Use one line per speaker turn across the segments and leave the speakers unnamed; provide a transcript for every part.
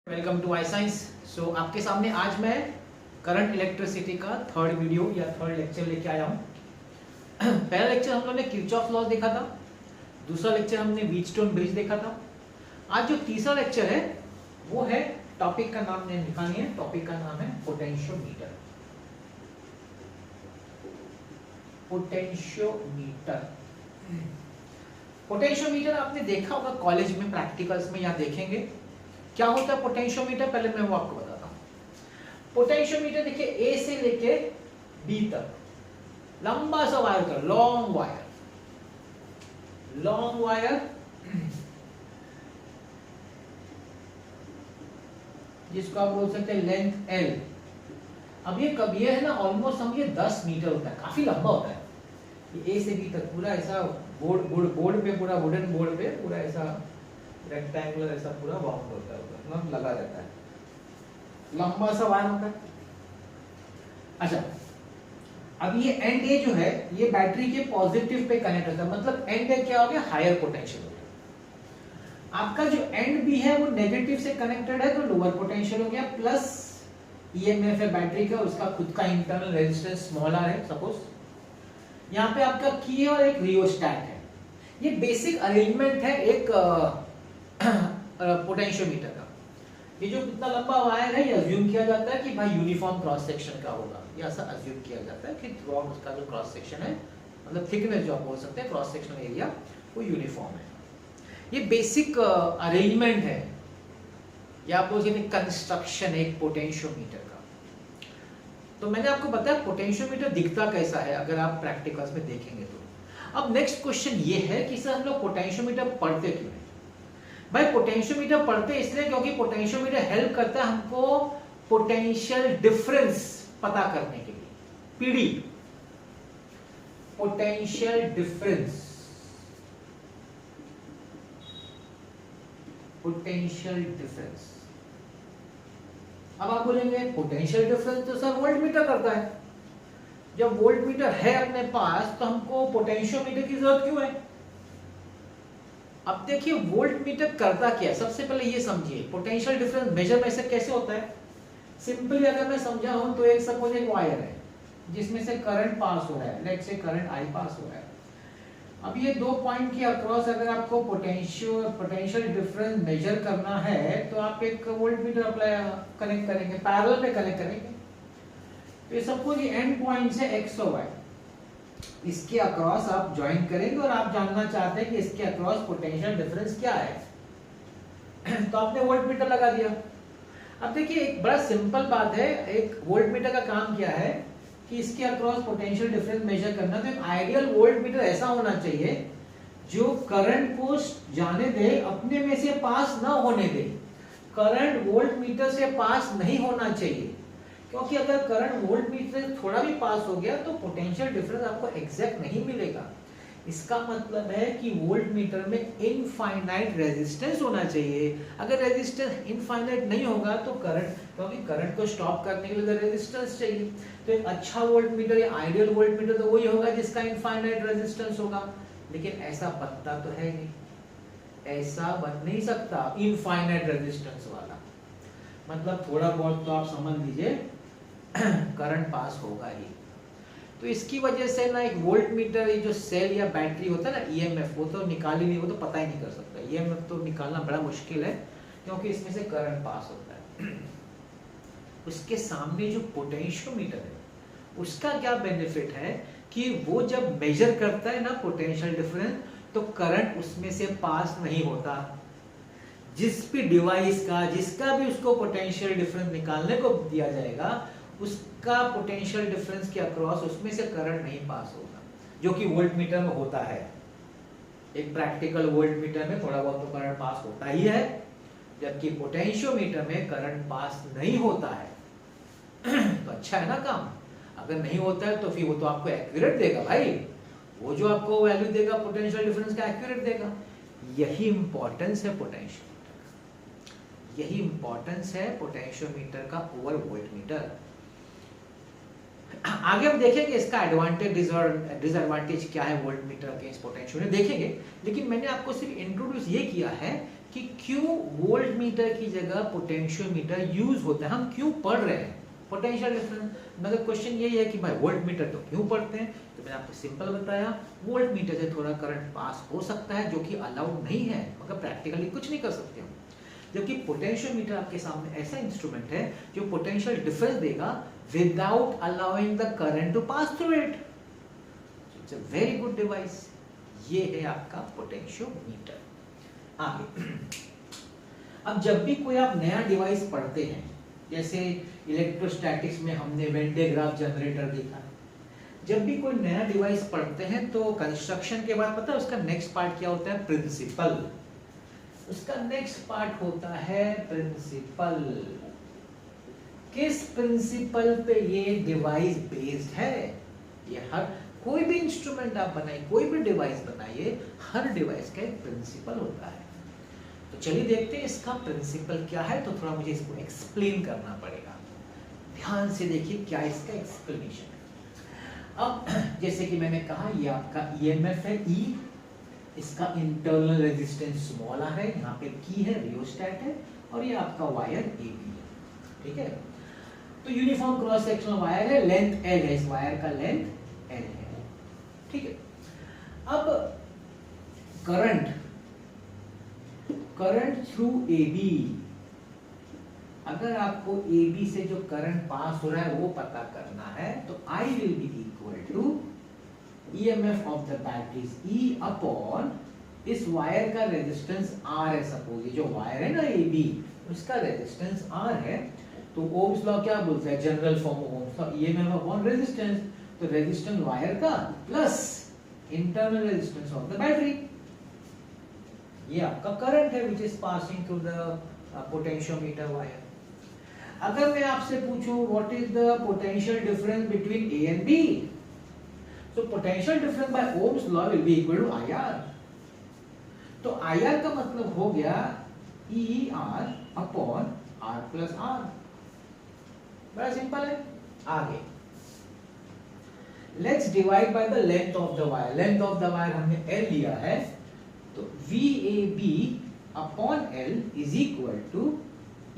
Welcome to I science. So आपके सामने आज मैं करंट इलेक्ट्रिसिटी का थर्ड वीडियो या थर्ड लेक्चर लेके आया हूँ। पहला लेक्चर हम लोगों ने किरचॉफ लॉ देखा था, दूसरा लेक्चर हमने व्हीटस्टोन ब्रिज देखा था। आज जो तीसरा लेक्चर है वो है, टॉपिक का नाम लिखा नहीं है, टॉपिक का नाम है पोटेंशियोमीटर। पोटेंशियोमीटर पोटेंशियोमीटर आपने देखा होगा कॉलेज में, प्रैक्टिकल्स में, या देखेंगे। क्या होता है पोटेंशियोमीटर, पहले मैं वो आपको बताता हूं। पोटेंशियोमीटर देखिए ए से लेके बी तक लंबा सा वायर होता है, लॉन्ग वायर जिसको आप बोल सकते हैं लेंथ एल। अब ये है ना, ऑलमोस्ट समझिए 10 मीटर होता है, काफी लंबा होता है। ये ए से बी तक पूरा ऐसा बोर्ड पे, पूरा वुडन बोर्ड पे पूरा ऐसा रेक्टेंगुलर ऐसा पूरा बाउंड होता है, मतलब लगा रहता है, लंबा सा वायर होता है। अच्छा, अब ये एंड ए जो है ये बैटरी के पॉजिटिव पे कनेक्ट होता है, मतलब एंड ए क्या हो गया, हायर पोटेंशियल हो गया। आपका जो एंड बी है वो नेगेटिव से कनेक्टेड है, तो लोअर पोटेंशियल हो गया, प्लस ईएमएफ है बैटरी का, उसका खुद का इंटरनल रेजिस्टेंस स्मॉल आर है सपोज। यहाँ पे आपका की है और एक रियोस्टैट है। ये बेसिक अरेंजमेंट है एक पोटेंशियोमीटर का। ये जो कितना लंबा वायर है, ये अज्यूम किया जाता है कि भाई यूनिफॉर्म क्रॉस सेक्शन का होगा, ये ऐसा अज्यूम किया जाता है कि थ्रू उसका जो क्रॉस सेक्शन है, मतलब थिकनेस जो आप बोल सकते हैं, क्रॉस सेक्शनल एरिया वो यूनिफॉर्म है। ये बेसिक अरेंजमेंट है, या आप बोल सकते हैं कंस्ट्रक्शन एक पोटेंशियोमीटर का। तो मैंने आपको बताया पोटेंशियोमीटर दिखता कैसा है, अगर आप प्रैक्टिकल्स में देखेंगे तो। अब नेक्स्ट क्वेश्चन ये है कि सर हम लोग पोटेंशियोमीटर पढ़ते क्यों है? भाई पोटेंशियोमीटर पढ़ते इसलिए क्योंकि पोटेंशियोमीटर हेल्प करता है हमको पोटेंशियल डिफरेंस पता करने के लिए। PD, potential difference, potential difference. अब आप बोलेंगे पोटेंशियल डिफरेंस तो सर वोल्टमीटर करता है। जब वोल्टमीटर है अपने पास तो हमको पोटेंशियोमीटर की जरूरत क्यों है? अब देखिए वोल्टमीटर करता क्या है, सबसे पहले ये समझिए पोटेंशियल डिफरेंस मेजर में से कैसे होता है। सिंपली अगर मैं समझाऊं तो एक सपोज एक वायर है जिसमें से करंट पास हो रहा है, लेट्स से करंट आई पास हो रहा है। अब ये दो पॉइंट के अक्रॉस अगर आपको पोटेंशियल डिफरेंस मेजर करना है तो आप एक वोल्टमीटर अप्लाई कनेक्ट करेंगे, पैरेलल में कनेक्ट करेंगे। तो ये सपोज ये एंड पॉइंट्स है एक्स और वाई, इसके अक्रॉस आप ज्वाइन करेंगे और आप जानना चाहते हैं कि इसके अक्रॉस पोटेंशियल डिफरेंस क्या है। तो आपने वोल्टमीटर लगा दिया। अब देखिए एक बड़ा सिंपल बात है, एक वोल्टमीटर का काम क्या है कि इसके अक्रॉस पोटेंशियल डिफरेंस मेजर करना। तो एक आइडियल वोल्टमीटर ऐसा होना चाहिए जो करंट को जाने दे, अपने में से पास ना होने दे। करंट वोल्टमीटर से पास नहीं होना चाहिए, क्योंकि अगर करंट वोल्टमीटर से थोड़ा भी पास हो गया तो पोटेंशियल डिफरेंस आपको एग्जैक्ट नहीं मिलेगा। इसका मतलब है कि वोल्टमीटर में इनफाइनाइट रेजिस्टेंस होना चाहिए। अगर रेजिस्टेंस इनफाइनाइट नहीं होगा तो करंट, क्योंकि करंट को स्टॉप करने के लिए रेजिस्टेंस चाहिए। तो एक अच्छा वोल्टमीटर या आइडियल वोल्टमीटर तो वही होगा जिसका इनफाइनाइट रेजिस्टेंस होगा। लेकिन ऐसा बनता तो है नहीं, ऐसा बन नहीं सकता इनफाइनाइट रेजिस्टेंस वाला। मतलब थोड़ा बहुत तो आप समझ लीजिए करंट पास होगा ही। तो इसकी वजह से ना एक वोल्टमीटर, ये जो सेल या बैटरी होता है ना, ईएमएफ, वो तो निकाल ही नहीं, वो तो पता ही नहीं कर सकता। ईएमएफ तो निकालना बड़ा मुश्किल है क्योंकि इसमें से करंट पास होता है। उसके सामने जो पोटेंशियोमीटर है उसका क्या बेनिफिट है कि वो जब मेजर करता है ना पोटेंशियल डिफरेंस, तो करंट उसमें से पास नहीं होता। जिस भी डिवाइस का, जिसका भी उसको पोटेंशियल डिफरेंस निकालने को दिया जाएगा, उसका पोटेंशियल डिफरेंस के अक्रॉस उसमें से करंट नहीं पास होगा, जो कि वोल्टमीटर में होता है। एक प्रैक्टिकल वोल्टमीटर में थोड़ा बहुत तो करंट पास होता ही है, जबकि पोटेंशियोमीटर में करंट पास नहीं होता है। तो अच्छा है ना काम। अगर नहीं होता है तो फिर वो तो आपको एक्यूरेट देगा भाई, वो जो आपको वैल्यू देगा पोटेंशियल डिफरेंस का एक्यूरेट देगा। यही इंपॉर्टेंस है पोटेंशियोमीटर, यही इंपॉर्टेंस है पोटेंशियोमीटर का ओवर वोल्टमीटर। आगे हम देखेंगे इसका एडवांटेज डिसएडवांटेज क्या है वोल्टमीटर अगेंस्ट पोटेंशियोमीटर देखेंगे। लेकिन मैंने आपको सिर्फ इंट्रोड्यूस ये किया है कि क्यों वोल्ट मीटर की जगह पोटेंशियोमीटर यूज होता है, हम क्यों पढ़ रहे हैं पोटेंशियल डिफरेंस। मगर क्वेश्चन यही है कि भाई वोल्ट मीटर तो क्यों पढ़ते हैं, तो मैंने आपको सिंपल बताया, वोल्ट मीटर से थोड़ा करंट पास हो सकता है जो कि अलाउड नहीं है, मगर प्रैक्टिकली कुछ नहीं कर सकते हम। जबकि पोटेंशियोमीटर आपके सामने ऐसा इंस्ट्रूमेंट है जो पोटेंशियल डिफरेंस देगा without allowing the current to pass through it. It's a very good device. ये है आपका पोटेंशियोमीटर। आगे अब जब भी कोई आप नया डिवाइस पढ़ते हैं, जैसे इलेक्ट्रोस्टैटिक्स में हमने वेन डे ग्राफ जनरेटर देखा, जब भी कोई नया डिवाइस पढ़ते हैं तो कंस्ट्रक्शन के बाद पता है उसका नेक्स्ट पार्ट क्या होता है, प्रिंसिपल। उसका नेक्स्ट पार्ट होता है प्रिंसिपल। किस प्रिंसिपल पे ये डिवाइस बेस्ड है, ये हर कोई भी इंस्ट्रूमेंट आप बनाइए, कोई भी डिवाइस बनाइए, हर डिवाइस का एक प्रिंसिपल होता है। तो चलिए देखते हैं इसका प्रिंसिपल क्या है, तो थोड़ा मुझे इसको एक्सप्लेन करना पड़ेगा। ध्यान से देखिए क्या इसका एक्सप्लेनेशन है। अब जैसे कि मैंने कहा ये आपका ईएमएफ है ई, इसका इंटरनल रेजिस्टेंस स्मॉल आर है, यहाँ पे की है, रियोस्टैट है, और ये आपका वायर ए बी है, ठीक है। तो यूनिफॉर्म क्रॉस सेक्शनल वायर है, लेंथ एल है, इस वायर का लेंथ एल है, ठीक है। अब करंट थ्रू ए बी, अगर आपको ए बी से जो करंट पास हो रहा है वो पता करना है, तो I will be equal to EMF of the batteries E upon इस वायर का रेजिस्टेंस R है। सपोज ये जो वायर है ना AB, उसका रेजिस्टेंस R है, तो ओम्स लॉ क्या बोलता है, general form of Ohm's law, EMF upon resistance, तो रेजिस्टेंस वायर का plus internal resistance of the battery, ये आपका करंट है which is passing through the potentiometer wire. अगर मैं आपसे पूछूं what is the potential difference between A and B, so potential difference by Ohm's law will be equal to IR। तो IR का मतलब हो गया ER upon R plus R। बड़ा सिंपल है। आगे let's divide by the length of the wire. Length of the wire हमने L लिया है, तो VAB upon L is equal to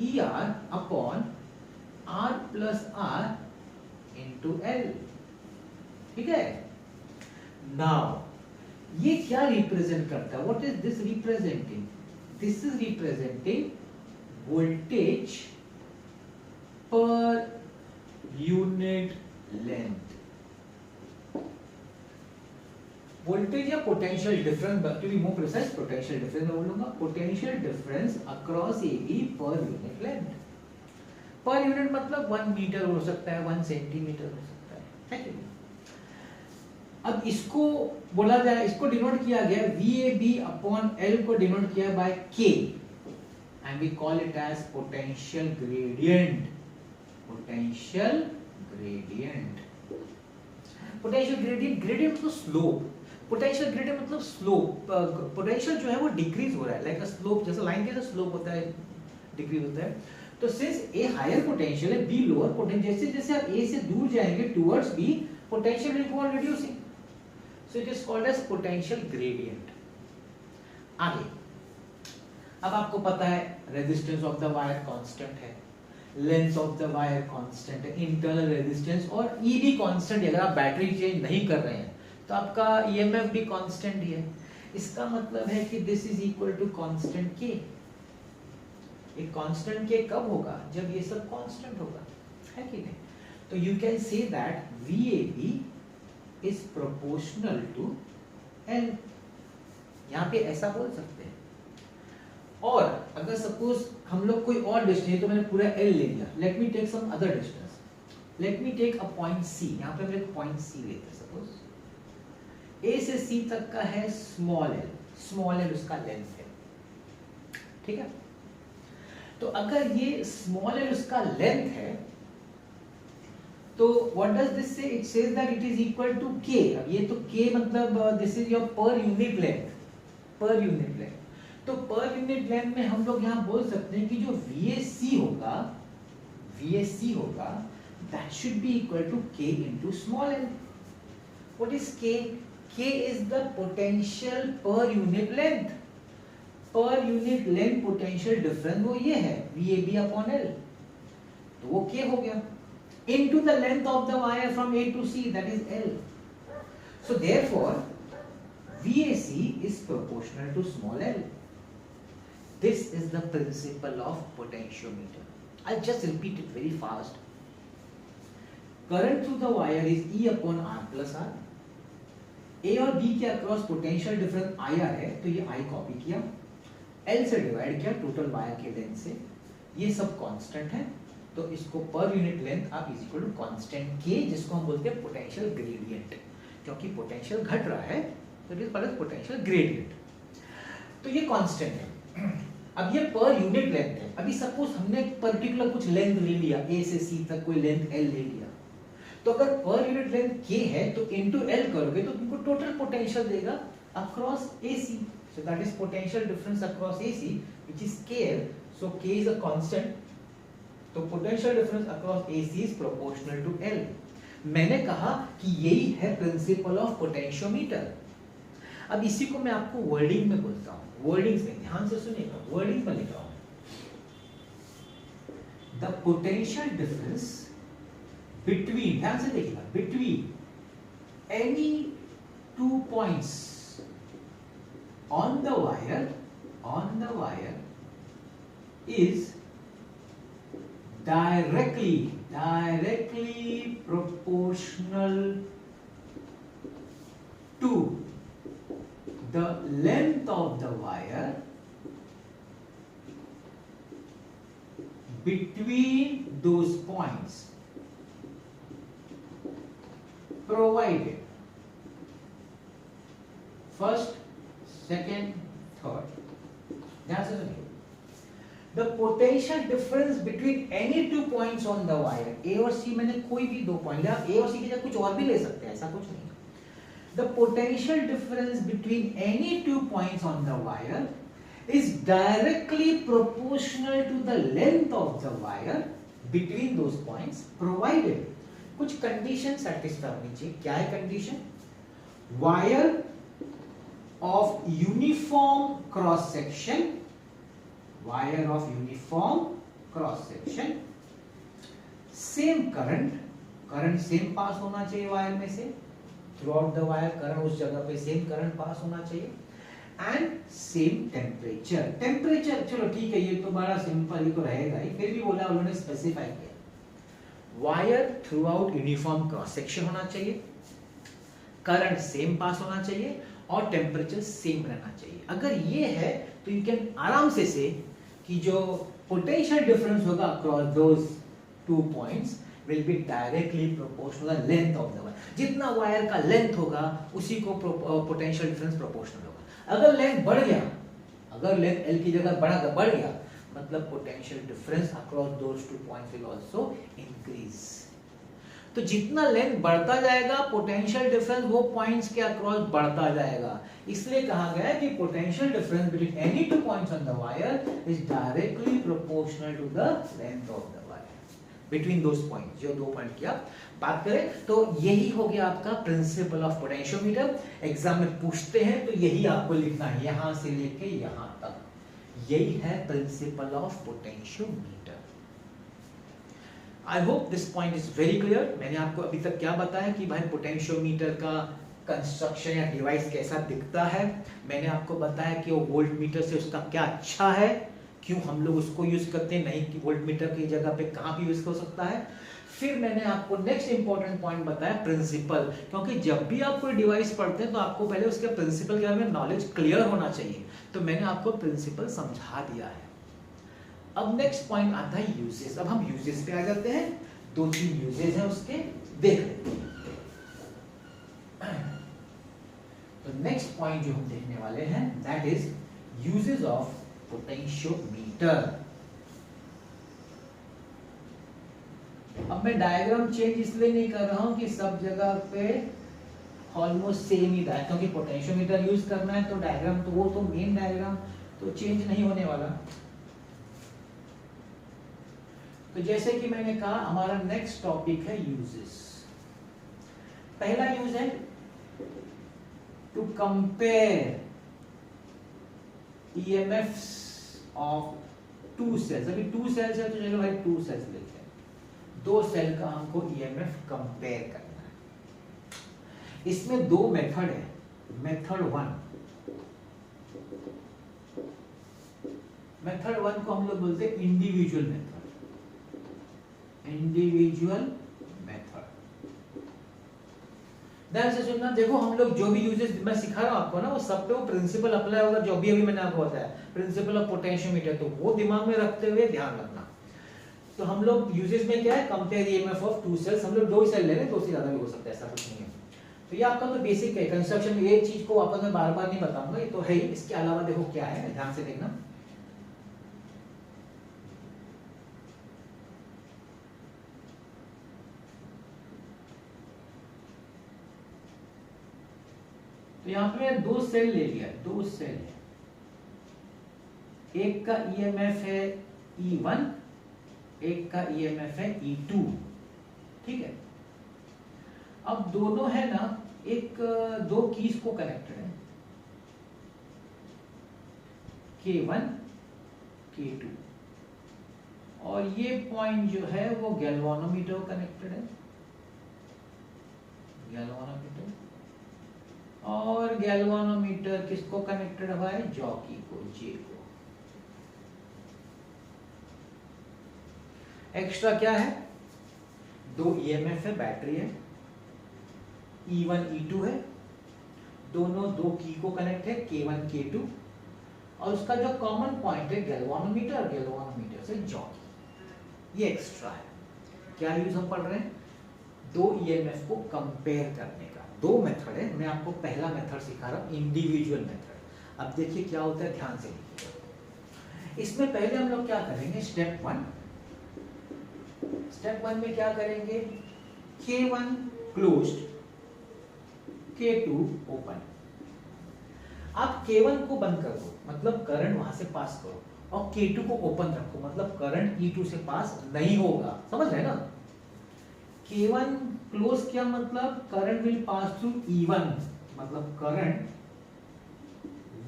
ER upon R plus R into L, ठीक है। Now ये क्या रिप्रेजेंट करता है, what is this representing, this is representing voltage per unit length. Voltage या potential difference, to be more precise potential difference मैं बोलूंगा, potential difference across A B per unit length. Per unit मतलब 1 metre हो सकता है, 1 centimetre हो सकता है कि नहीं। अब इसको बोला जाए, इसको डिनोट किया गया VAB अपॉन L को डिनोट किया by K and we call it as potential gradient. Potential gradient, potential gradient, gradient मतलब स्लोप, पोटेंशियल ग्रेडियंट मतलब स्लोप। पोटेंशियल जो है वो डिक्रीज हो रहा है, लाइक अ स्लोप, जैसे लाइन के स्लोप होता है, डिक्रीज होता है। तो सिंस A हायर पोटेंशियल है, B लोअर पोटेंशियल, जैसे जैसे आप A से दूर जाएंगे towards B, potential will go on reducing, so it is called as potential gradient। आगे अब आपको पता है resistance of the wire constant है, length of the wire constant है, इंटरनल रेजिस्टेंस और E भी कांस्टेंट है। अगर आप बैटरी चेंज नहीं कर रहे हैं तो आपका EMF भी कांस्टेंट ही है। इसका मतलब है कि this is equal to constant K। एक कांस्टेंट K कब होगा, जब ये सब कांस्टेंट होगा, है कि नहीं। तो you can say that VAB is proportional to L, यहाँ पे ऐसा बोल सकते हैं। और अगर सपोज हम लोग कोई और डिस्टेंस, तो मैंने पूरा L ले लिया, let me take some other distance, let me take a point C, यहाँ पे मेरे पॉइंट C लेते हैं। सपोज A से C तक का है स्मॉल l उसका लेंथ है, ठीक है। तो अगर ये स्मॉल l उसका लेंथ है, तो what does this say, it says that it is equal to K। अब ये तो K मतलब this is your per unit length, per unit length. तो पर यूनिट लेंथ में हम लोग यहाँ बोल सकते हैं कि जो VAC होगा that should be equal to K into small l। What is K? K is the potential per unit length. Per unit length potential difference वो ये है VAB अपॉन L, तो वो K हो गया into the length of the wire from A to C, that is L. So therefore VAC is proportional to small l. This is the principle of potentiometer. I'll just repeat it very fast. Current through the wire is E upon R plus R. A और B के across potential difference IR है, तो ये I copy किया, L से divide किया total wire के length से, ये सब कांस्टेंट है, तो इसको पर यूनिट लेंथ आप is equal to constant K, जिसको हम बोलते हैं पोटेंशियल ग्रेडियंट, क्योंकि पोटेंशियल घट रहा है तो it is called potential gradient, तो ये कांस्टेंट है। अब ये पर यूनिट लेंथ है। अभी सपोज हमने पर्टिकुलर कुछ लेंथ ले लिया, A से C तक कोई लेंथ L ले लिया, तो अगर पर यूनिट लेंथ K है तो इनटू L करोगे तो तुमको टोटल पोटेंशियल देगा across AC, so that is potential difference across AC which is KL, so K is a constant, तो potential difference across AC is proportional to L। मैंने कहा कि यही है प्रिंसिपल ऑफ पोटेंशियोमीटर। अब इसी को मैं आपको वर्डिंग में बोलता हूं, वर्डिंग्स में ध्यान से सुनिएगा, वर्डिंग में लिख रहा हूं, द पोटेंशियल डिफरेंस बिटवीन, ध्यान से देखिएगा, between any two points on the wire is directly proportional to the length of the wire between those points, provided first, second, third, ध्यान से सुनिए, the potential difference between any two points on the wire, A और C, मैंने कोई भी दो point लिया, A और C की जगह कुछ और भी ले सकते हैं, ऐसा कुछ नहीं। The potential difference between any two points on the wire is directly proportional to the length of the wire between those points, provided कुछ कंडीशन सैटिस्फाई होनी चाहिए। क्या है condition? Wire of uniform cross section, wire of uniform cross section, same current same पास होना चाहिए wire में से, throughout the wire current उस जगह पे सेम करंट पास होना चाहिए, and same temperature, चलो ठीक है, ये तो बड़ा सिंपल, ये तो रहेगा ही, फिर भी बोला उन्होंने स्पेसिफाई किया, wire through out uniform cross section होना चाहिए, करंट सेम पास होना चाहिए और टेम्परेचर सेम रहना चाहिए। अगर ये है तो यू कैन आराम से से कि जो पोटेंशियल डिफरेंस होगा across those two points will be directly proportional to the length of the wire. जितना वायर का लेंथ होगा उसी को पोटेंशियल डिफरेंस प्रोपोर्शनल होगा। अगर लेंथ बढ़ गया, अगर लेंथ L की जगह बढ़ गया, मतलब potential difference across those two points will also increase. तो जितना लेंथ बढ़ता जाएगा पोटेंशियल डिफरेंस वो पॉइंट्स के अक्रॉस बढ़ता जाएगा। इसलिए कहा गया है कि potential difference between any two points on the wire is directly proportional to the length of the wire between those points. जो दो पॉइंट की आप बात करें तो यही हो गया आपका प्रिंसिपल ऑफ पोटेंशियोमीटर। एग्जाम में पूछते हैं तो यही आपको लिखना है, यहां से लेके यहां तक, यही है principal of potentiometer. I hope this point is very clear. मैंने आपको अभी तक क्या बताया कि भाई पोटेंशियोमीटर का कंस्ट्रक्शन या डिवाइस कैसा दिखता है। मैंने आपको बताया कि वो वोल्ट मीटर से उसका क्या अच्छा है, क्यों हम लोग उसको यूज करते हैं, नहीं कि वोल्ट मीटर की जगह पे कहाँ भी यूज हो सकता है। फिर मैंने आपको नेक्स्ट इंपॉर्टेंट पॉइंट बताया प्रिंसिपल, क्योंकि जब भी आप कोई डिवाइस पढ़ते हैं तो आपको पहले उसके प्रिंसिपल के बारे में नॉलेज क्लियर होना चाहिए। तो मैंने आपको प्रिंसिपल समझा दिया है। अब नेक्स्ट पॉइंट आता है यूजेस। अब हम यूजेस पे आ जाते हैं। दो तीन यूजेस हैं उसके, देख लेते हैं। तो नेक्स्ट पॉइंट जो हम देखने वाले हैं that is uses of potentiometer. अब मैं डायग्राम चेंज इसलिए नहीं कर रहा हूं कि सब जगह पे ऑलमोस्ट सेम ही था, क्योंकि पोटेंशियोमीटर यूज करना है तो डायग्राम तो वो तो मेन डायग्राम तो चेंज नहीं होने वाला। तो जैसे कि मैंने कहा हमारा नेक्स्ट टॉपिक है यूजेस। पहला यूज है to compare EMFs of two cells, अभी टू सेल्स है तो चलो भाई टू सेल्स लेते हैं, दो सेल का हमको ईएमएफ कंपेयर करना है। इसमें दो मेथड है, मेथड वन को हम लोग बोलते हैं इंडिविजुअल मेथड, इंडिविजुअल मेथड। ध्यान से सुनना, देखो हम लोग जो भी यूजेस मैं सिखा रहा हूं आपको ना, वो सब पे वो प्रिंसिपल अप्लाई होगा जो भी अभी मैंने आपको बताया, प्रिंसिपल ऑफ पोटेंशियोमीटर, तो वो दिमाग में रखते हुए ध्यान रखना। तो हम लोग यूजेस में क्या है, compare EMF of two cells, हम लोग दो ही सेल ले रहे हैं, दो से ज्यादा भी हो सकता है, ऐसा कुछ नहीं है। तो ये आपका तो बेसिक है कंस्ट्रक्शन में, ये चीज को वापस मैं बार बार नहीं बताऊंगा, ये तो है ही। इसके अलावा देखो क्या है, ध्यान से देखना। तो यहाँ पे मैं दो सेल ले लिया, दो सेल है, एक का ईएमएफ है E1, एक का ईएमएफ है E2, ठीक है। अब दोनों है ना, एक दो कीज को कनेक्टेड है, K1 K2, और ये पॉइंट जो है वो गैल्वानोमीटर कनेक्टेड है, गैल्वानोमीटर, और गैल्वानोमीटर किसको कनेक्टेड हुआ है, जॉकी को, जे को। एक्स्ट्रा क्या है, दो ईएमएफ है, बैटरी है, E1 E2 है, दोनों दो की को कनेक्ट है, K1 K2, और उसका जो कॉमन पॉइंट है गैल्वानोमीटर, गैल्वानोमीटर से जॉकी, ये एक्स्ट्रा है। क्या यूज हम पढ़ रहे हैं, दो ईएमएफ को कंपेयर करने का। दो मेथड है, मैं आपको पहला मेथड सिखा रहा हूं, इंडिविजुअल मेथड। अब देखिए क्या होता है, ध्यान से देखिए। इसमें पहले हम लोग क्या करेंगे, स्टेप वन में क्या करेंगे, K1 क्लोज्ड, K2 ओपन। आप K1 को बंद कर दो, मतलब करंट वहां से पास करो, और K2 को ओपन रखो, मतलब करंट E2 से पास नहीं होगा, समझ रहे ना। K1 क्लोज किया मतलब current will pass through E1, मतलब current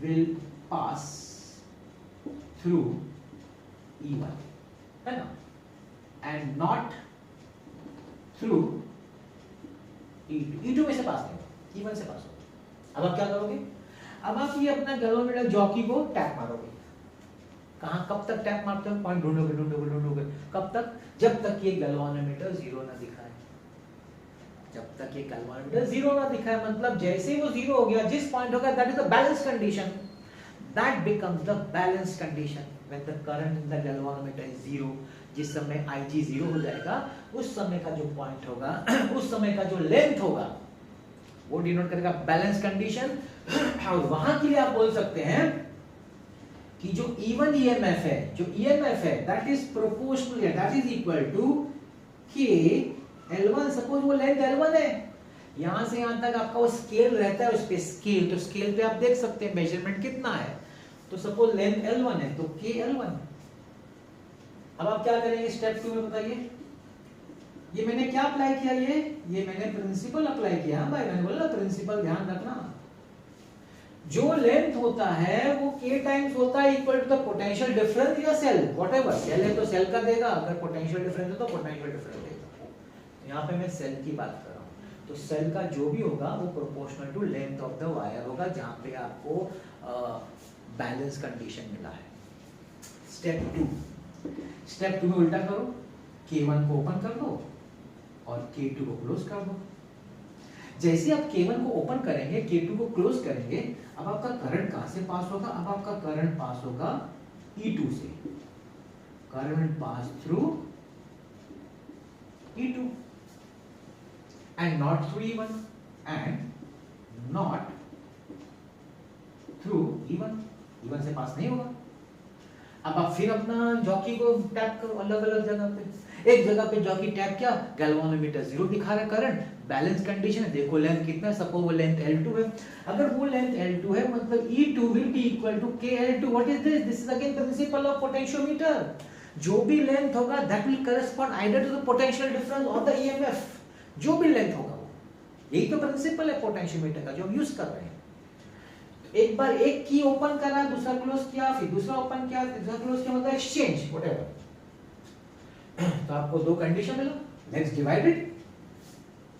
will pass through E1, है ना, एंड नॉट थ्रू E2 में से पास नहीं होगा, E1 से पास होगा। अब आप क्या करोगे, अब आप ये अपना गैल्वानोमीटर जॉकी को टैप मारोगे। कहां, कब तक टैप मारते हो, पॉइंट ढूंढोगे, कब तक, जब तक ये गैल्वानोमीटर जीरो ना दिखाए, जब तक ये गैल्वानोमीटर जीरो ना दिखाए, मतलब जैसे ही वो जीरो हो गया, जिस पॉइंट होगा that is the balance condition, that becomes the balance condition when the current in the galvanometer is zero. जिस समय Ig जीरो हो जाएगा, उस समय का जो पॉइंट होगा, उस समय का जो लेंथ होगा, वो डिनोट करेगा बैलेंस कंडीशन। और वहां के लिए आप बोल सकते हैं कि जो E1 EMF है, जो EMF है, that is proportional, that is equal to K L1। Suppose वो लेंथ L1 है, यहां से यहां तक आपका वो स्केल रहता है, उस पे स्केल, तो स्केल पे आप देख सकते हैं मेजरमेंट कितना है। तो सपोज लेंथ L1 है, तो K L1। अब आप क्या करेंगे स्टेप 2 में, बताइए। ये मैंने क्या अप्लाई किया, ये मैंने प्रिंसिपल अप्लाई किया भाई, मैंने बोला प्रिंसिपल ध्यान रखना। जो लेंथ होता है वो K टाइम्स होता है equal to the potential difference या सेल, व्हाटएवर, सेल है तो सेल का देगा, अगर पोटेंशियल डिफरेंस है तो पोटेंशियल डिफरेंस देगा। यहाँ पे मैं सेल की बात कर रहा हूँ, तो सेल का जो भी होगा वो proportional to length of the wire होगा, जहाँ पे आपको बैलेंस कंडीशन मिला है। स्टेप 2 में उल्टा करो, K1 को ओपन कर दो और K2 को क्लोज कर दो। जैसे आप K1 को ओपन करेंगे, K2 को क्लोज करेंगे, अब आपका करंट कहां से पास होगा, अब आपका करंट पास होगा E2 से, current pass through E2 and not through E1, and not through E1 से पास नहीं होगा। अब आप फिर अपना जॉकी को टैप करो अलग अलग जगह पे। एक जगह पे जॉकी टैप किया, गैल्वानोमीटर जीरो दिखा रहा है, करंट बैलेंस कंडीशन है, देखो लेंथ कितना है, सपोज वो लेंथ L2 है। अगर वो लेंथ L2 है मतलब E2 will be equal to KL2। What is this, this is again principle of potentiometer. जो भी लेंथ होगा that will correspond either to the potential difference और द EMF, जो भी लेंथ होगा वो, यही तो प्रिंसिपल है पोटेंशियोमीटर का जो हम यूज कर रहे हैं। एक बार एक की ओपन करा, दूसरा क्लोज किया, फिर दूसरा ओपन किया, तीसरा क्लोज किया, मतलब एक्सचेंज व्हाटएवर। तो आपको दो कंडीशन मिला। Let's divide it.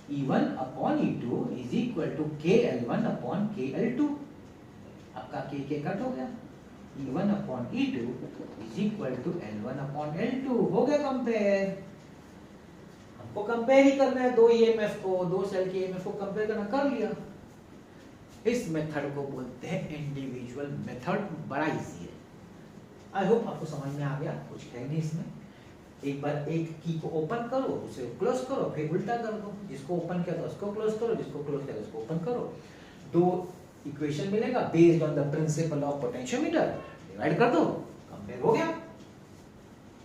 E1 upon E2 is equal to KL1 upon KL2। आपका K कट हो गया। E1 upon E2 is equal to L1 upon L2। हो गया कंपेयर। हमको कंपेयर ही करना है दो EMF को, दो सेल के EMF को कंपेयर करना, कर लिया। इस मेथड को बोलते हैं इंडिविजुअल मेथड। बड़ा इजी है। आई होप आपको समझ में आ गया। कुछ है नहीं इसमें। एक बार एक की को ओपन करो, उसे क्लोज करो, फिर उल्टा कर दो। जिसको ओपन किया था उसको क्लोज करो, जिसको क्लोज किया था उसको ओपन करो। दो इक्वेशन मिलेगा based on the principle of potentiometer. Divide कर दो, कंपेयर हो गया।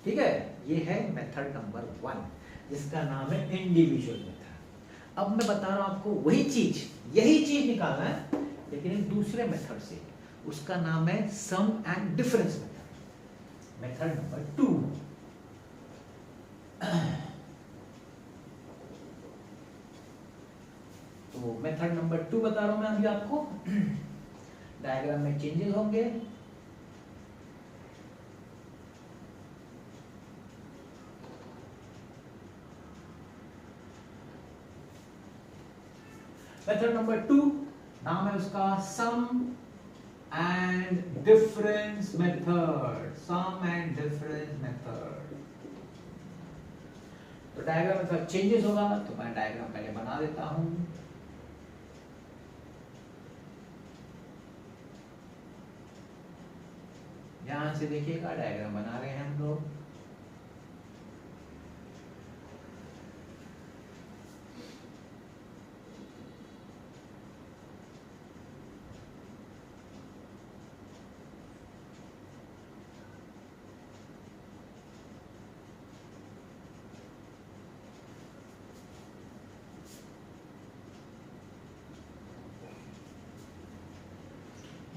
ठीक है, ये है मेथड नंबर 1 जिसका नाम है इंडिविजुअल मेथड। अब मैं बता रहा हूं आपको वही चीज, यही चीज निकालना है लेकिन एक दूसरे मेथड से। उसका नाम है sum and difference method, method number 2। तो मेथड नंबर 2 बता रहा हूं मैं अभी आपको। डायग्राम में चेंजेस होंगे। मेथड नंबर 2 नाम है उसका sum and difference method. Sum and difference method. तो डायग्राम में थोड़ा चेंजेस होगा, तो मैं डायग्राम पहले बना देता हूं। ध्यान से देखिएगा, डायग्राम बना रहे हैं हम लोग।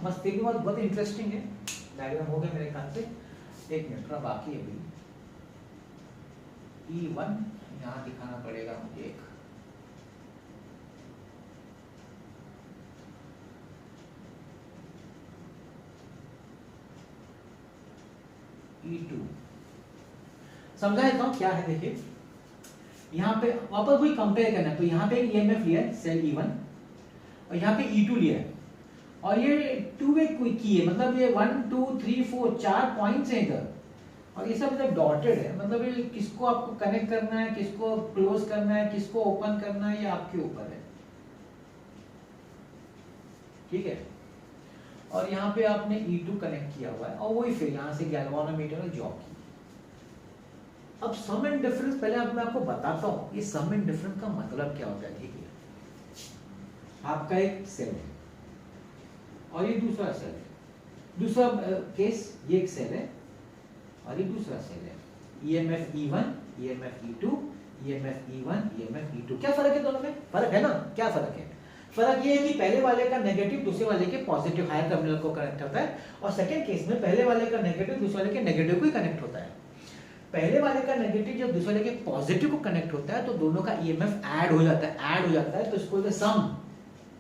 मस्त, भी बहुत इंटरेस्टिंग है। डायग्राम हो गया मेरे ख्याल से। एक मिनट थोड़ा बाकी है अभी। E1 यहाँ दिखाना पड़ेगा मुझे एक। E2 समझा देता हूँ क्या है। देखिए यहाँ पे वापस वही कंपेयर करना है। तो यहाँ पे EMF लिया है सेल E1 और यहाँ पे E2 लिया है और ये टू वे की है, मतलब ये 1 2 3 4 4 पॉइंट्स हैं इधर और ये सब इधर डॉटेड है। मतलब ये किसको आपको कनेक्ट करना है, किसको क्लोज करना है, किसको ओपन करना है, ये आपके ऊपर है। ठीक है, और यहाँ पे आपने E2 कनेक्ट किया हुआ है और वही फिर यहाँ से गैल्वानोमीटर और जॉब की। अब सम एंड डिफरेंस पहले मैं आपको बताता हूँ ये सम एंड डिफरेंस का मतलब क्या होता है। ठीक है, आपका एक सेल है और ये दूसरा सेल है। दूसरा केस, ये एक सेल है और ये दूसरा सेल है। EMF E1, EMF E2, EMF E1, EMF E2। क्या फर्क है दोनों में? फर्क है ना? क्या फर्क है? फर्क ये है कि पहले वाले का नेगेटिव दूसरे वाले के पॉजिटिव हायर टर्मिनल को कनेक्ट होता है और सेकंड केस में पहले वाले का नेगेटिव दूसरे वाले के नेगेटिव को ही कनेक्ट होता है। पहले वाले का नेगेटिव जब दूसरे वाले के पॉजिटिव को कनेक्ट होता है तो दोनों का EMF ऐड हो जाता है तो इसको बोलते हैं सम,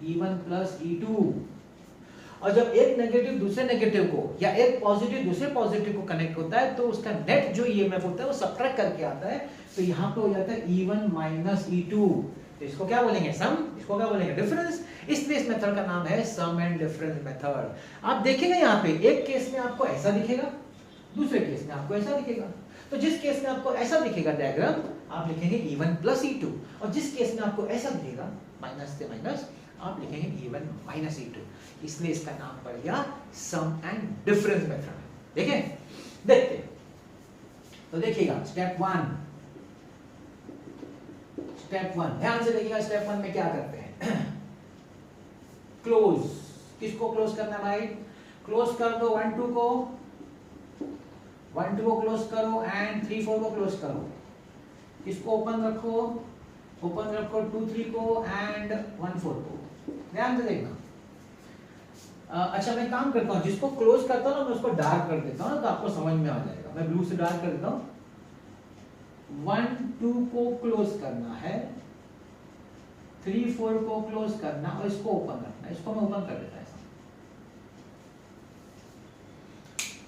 E1 प्लस E2। और जब एक नेगेटिव दूसरे नेगेटिव को या एक पॉजिटिव दूसरे पॉजिटिव को कनेक्ट होता है तो उसका नेट जो EMF होता है वो सब्ट्रैक्ट करके आता है। तो यहाँ पे हो जाता है E1 माइनस E2। तो इसको क्या बोलेंगे? सम। इसको क्या बोलेंगे? डिफरेंस। इसलिए इस मेथड का नाम है सम एंड डिफरेंस मेथड। आप देखेंगे यहाँ पे एक केस में आपको ऐसा दिखेगा, दूसरे केस में आपको ऐसा दिखेगा। तो जिस केस में आपको ऐसा दिखेगा डायग्राम, आप लिखेंगे E1 प्लस E2 और जिस केस में आपको ऐसा दिखेगा माइनस से माइनस, आप लिखेंगे E1 माइनस E2। इसलिए इसका नाम पड़ गया सम एंड डिफरेंस मेथड। देखें, देखते हैं। तो देखिएगा स्टेप 1, ध्यान से देखिएगा। स्टेप 1 में क्या करते हैं? क्लोज। किसको क्लोज करना है भाई? क्लोज कर दो 1 2 को, 1 2 को क्लोज करो एंड 3 4 को क्लोज करो। किसको ओपन रखो? ओपन रखो 2 3 को एंड 1 4 को। ध्यान से देखना। अच्छा मैं काम करता हूँ, जिसको क्लोज करता हूँ ना मैं उसको डार्क कर देता हूँ तो आपको समझ में आ जाएगा। मैं ब्लू से डार्क कर देता हूँ। 1 2 को क्लोज करना है, 3 4 को क्लोज करना और इसको ओपन रखना है। इसको मैं ओपन कर देता हूँ।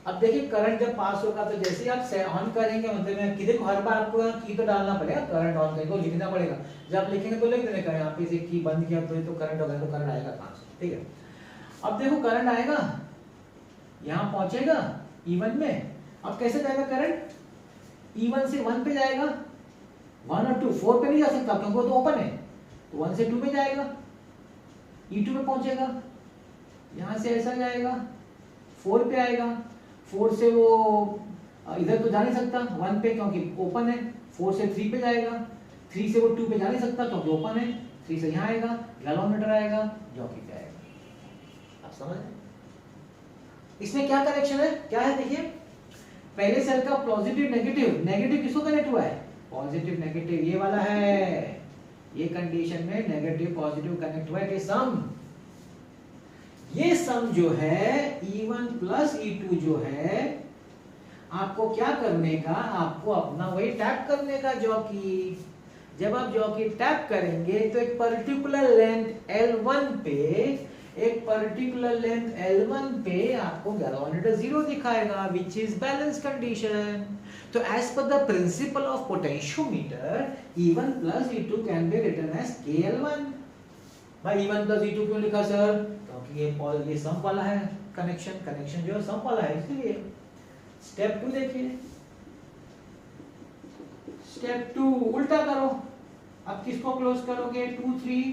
अब देखिए करंट जब पास होगा तो जैसे ही आप ऑन करेंगे मतलब में किसी को हर बार आपको की तो डालना पड़ेगा, करंट ऑन करके लिखना पड़ेगा। जब आप लिखेंगे तो लिख देने का यहाँ पे से की बंद किया तो करंट होगा, तो करंट आएगा कहाँ से, ठीक है। अब देखो करंट आएगा यहाँ पहुंचेगा E1 में। अब कैसे जाएगा करंट, E1 से 1 पे जाएगा, 1 और 2, 4 पे नहीं जा सकता क्योंकि वो तो ओपन है, तो 1 से 2 पे जाएगा, E2 पे पहुंचेगा, यहाँ से ऐसा जाएगा 4 पे आएगा, 4 से वो इधर तो जा नहीं सकता 1 पे क्योंकि ओपन है, 4 से 3 पे जाएगा, 3 से वो 2 पे जा नहीं सकता क्योंकि ओपन है, 3 से यहाँ आएगा, गैल्वेनोमीटर आएगा, जॉकी पे आएगा। आप समझ रहे? इसमें क्या कनेक्शन है, क्या है देखिए, पहले सेल का पॉजिटिव नेगेटिव, नेगेटिव किसको कनेक्ट हुआ है, पॉजिटिव नेगेटिव ये वाला है, ये कंडीशन में नेगेटिव पॉजिटिव कनेक्ट हुआ है, सम, ये सम जो है E1 प्लस E2 जो है, आपको क्या करने का, आपको अपना वही टैप करने का जॉकी। जब आप जॉकी टैप करेंगे तो एक पर्टिकुलर लेंथ L1 पे, एक पर्टिकुलर लेंथ L1 पे आपको गैल्वेनोमीटर 0 दिखाएगा, विच इज बैलेंस कंडीशन। तो as per the principle of potentiometer E1 plus E2 can be written as KL1। भाई E1 प्लस E2 क्यों लिखा सर, क्योंकि ये सम वाला है, कनेक्शन जो है सम वाला है, इसलिए। स्टेप 2 देखिए, स्टेप 2 उल्टा करो। अब किसको क्लोज करोगे, 2 3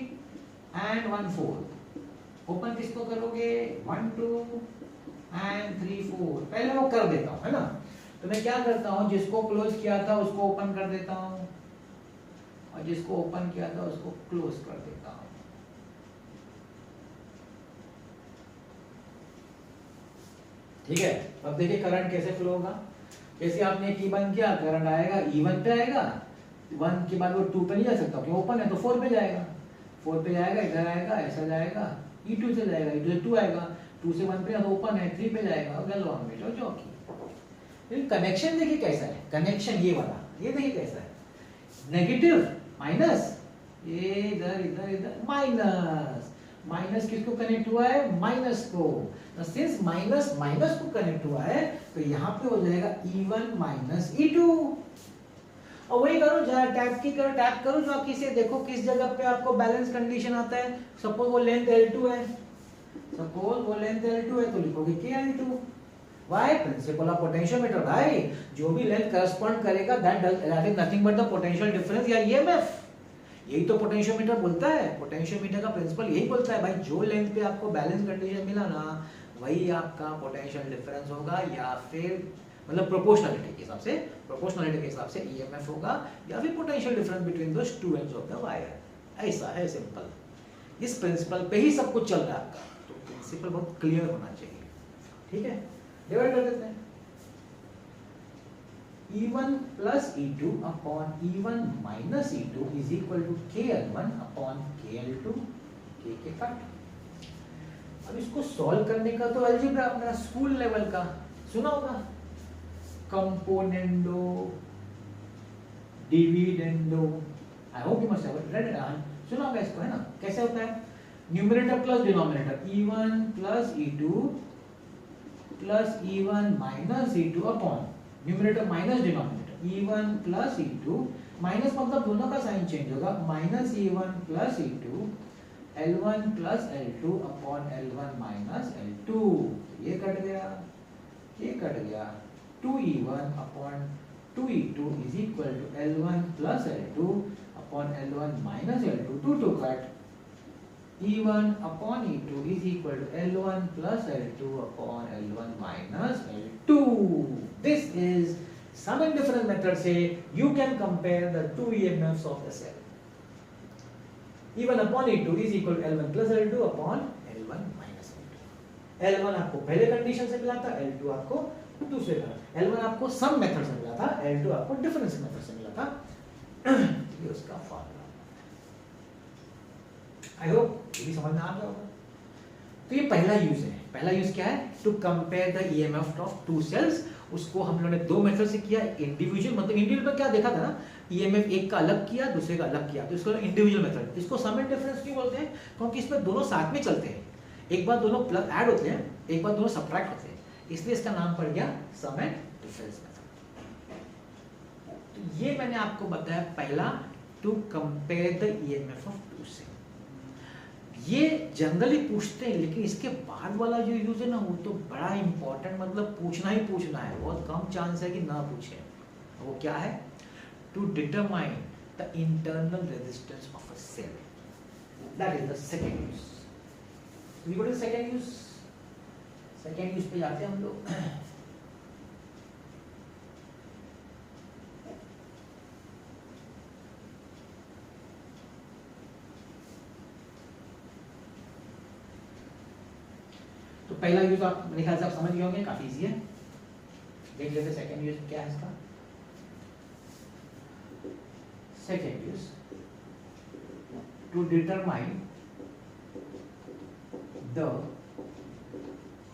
एंड 1 4। ओपन किसको करोगे, 1 2 एंड 3 4। पहले वो कर देता हूं, है ना। तो मैं क्या करता हूं, जिसको क्लोज किया था उसको ओपन कर देता हूं, और जिसको ओपन किया था उसको क्लोज कर देता हूं। ठीक है। अब देखिए करंट कैसे फ्लो होगा, जैसे आपने की बंद किया करंट आएगा E1 पे आएगा, 1 के बाद वो 2 पे नहीं जा सकता क्योंकि ओपन है, तो 4 पे जाएगा, 4 पे जाएगा, इधर आएगा, ऐसा जाएगा, E2 से जाएगा, E2 से 2 आएगा, 2 से 1 पे तो ओपन है, 3 पे जाएगा, गैल्वेनोमीटर जॉकी। लेकिन कनेक्शन देखिए कैसा है, कनेक्शन ये वाला, ये देखिए कैसा है, नेगेटिव माइनस, ये इधर इधर इधर माइनस, माइनस किसको कनेक्ट हुआ है, माइनस को। सिंस माइनस माइनस को कनेक्ट हुआ है तो यहाँ पे हो जाएगा E1 माइनस E2। और वही करो, जहाँ टैप की करो, टैप करो जो आप किसे देखो किस जगह पे आपको बैलेंस कंडीशन आता है। सपोज वो लेंथ L2 है, सपोज वो लेंथ L2 है तो लिखोगे KL2। Why? Principal of potentiometer भाई, जो भी लेंथ करस्पॉन्ड करेगा that is nothing but the potential difference या EMF। यही तो पोटेंशियोमीटर बोलता है, पोटेंशियोमीटर का प्रिंसिपल यही बोलता है भाई, जो लेंथ पे आपको बैलेंस कंडीशन मिला ना वही आपका पोटेंशियल डिफरेंस होगा, या फिर मतलब प्रोपोर्शनलिटी के हिसाब से, प्रोपोर्शनलिटी के हिसाब से EMF होगा, या फिर potential difference between those two ends of the wire. ऐसा है सिंपल, इस प्रिंसिपल पे ही सब कुछ चल रहा है आपका, तो प्रिंसिपल बहुत क्लियर होना चाहिए। ठीक है, डिवाइड कर देते हैं, E1 plus E2 upon E1 minus E2 is equal to KL1 upon KL2, K के फैक्टर। अब इसको सॉल्व करने का तो अलजेब्रा अपना स्कूल लेवल का सुना होगा, componendo, dividendo, I hope you must have read it, सुना होगा इसको, है ना। कैसे होता है, numerator plus denominator, E1 plus E2 plus E1 minus E2 upon numerator minus denominator, E1 plus E2, minus मतलब दोनों का साइन चेंज होगा, minus E1 plus E2, L1 plus L2 upon L1 minus L2। ये cut गया, ये cut गया, 2E1 upon 2E2 is equal to L1 plus L2 upon L1 minus L2, 2 to cut, E1 upon E2 is equal to L1 plus L2 upon L1 minus L2. This is sum and difference method से you can compare the two EMFs of the cell. E1 upon E2 is equal to L1 plus L2 upon L1 minus L2. L1 आपको पहले condition से मिला था, L2 आपको दूसरे का, L1 आपको सम मेथड से मिला था, L2 आपको डिफरेंस मेथड से मिला था। ये उसका फॉर्मूला। आई होप ये भी समझ में आ गया होगा। तो ये पहला यूज है, पहला यूज क्या है, to compare the EMF of two cells. उसको हम लोगों ने दो मेथड से किया, इंडिविजुअल मतलब इंडिविजुअल में क्या देखा था ना, EMF एक का अलग किया दूसरे का अलग किया, तो इसको इंडिविजुअल मेथड। इसको सम एंड डिफरेंस क्यों बोलते हैं, क्योंकि इसमें दोनों साथ में चलते हैं, एक बार दोनों प्लस ऐड होते हैं, एक बार दोनों सब्ट्रैक्ट होते हैं। इसलिए इसका नाम पड़ गया सम एंड डिफरेंस मेथड। तो ये मैंने आपको बताया पहला, to compare the EMF of two cell. ये जनरली पूछते हैं, लेकिन इसके बाद वाला जो यूज है ना वो तो बड़ा इंपॉर्टेंट, मतलब पूछना ही पूछना है, बहुत कम चांस है कि ना पूछे। वो क्या है? To determine the internal resistance of a cell, that is the second use. We go to second use. Second use पे जाते हैं हम लोग। तो पहला यूज आप मेरे ख्याल से आप समझ गए होंगे, काफी इजी है। देख लेते सेकंड यूज क्या है इसका। Second use, to determine the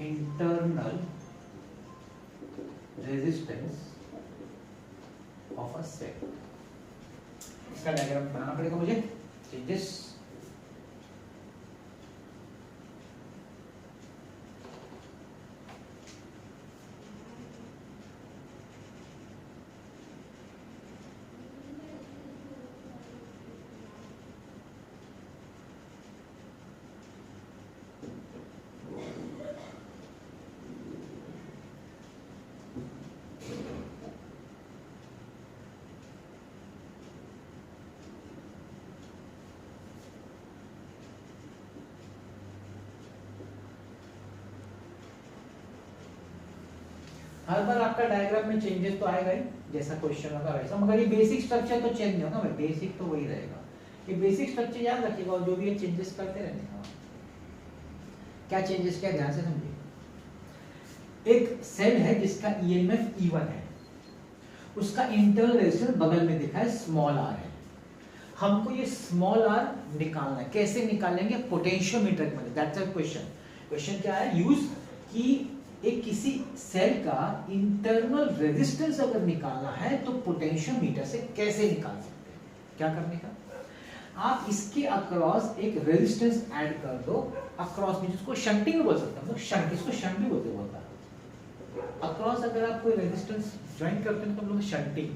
internal resistance of a cell. इसका डायग्राम बनाना पड़ेगा मुझे। चेंजेस, हर बार आपका डायग्राम में चेंजेस तो आएगा ही, जैसा क्वेश्चन होगा वैसा, मगर ये बेसिक स्ट्रक्चर तो चेंज नहीं होगा, बेसिक तो वही रहेगा। ये बेसिक स्ट्रक्चर याद रखिएगा और जो भी ये चेंजेस करते रहने का। क्या चेंजेस, क्या ध्यान से समझिए। एक सेल है जिसका ईएमएफ E1 है, उसका इंटरनल रेजिस्टेंस बगल में दिखा है स्मॉल r है। हमको ये स्मॉल r निकालना है। कैसे निकालेंगे? पोटेंशियोमीटर की मदद। That's a question. क्वेश्चन क्या है? यूज कि एक किसी सेल का इंटरनल रेजिस्टेंस अगर निकालना है तो पोटेंशियोमीटर से कैसे निकाल सकते हैं? क्या करने का? आप इसके अक्रॉस एक रेजिस्टेंस ऐड कर दो। अक्रॉस में, जिसको शंटिंग बोल सकते हैं हम लोग, शंट, इसको शंट भी बोलते हैं। अक्रॉस अगर आप कोई रेजिस्टेंस ज्वाइन करते हैं तो हम लोग शंटिंग।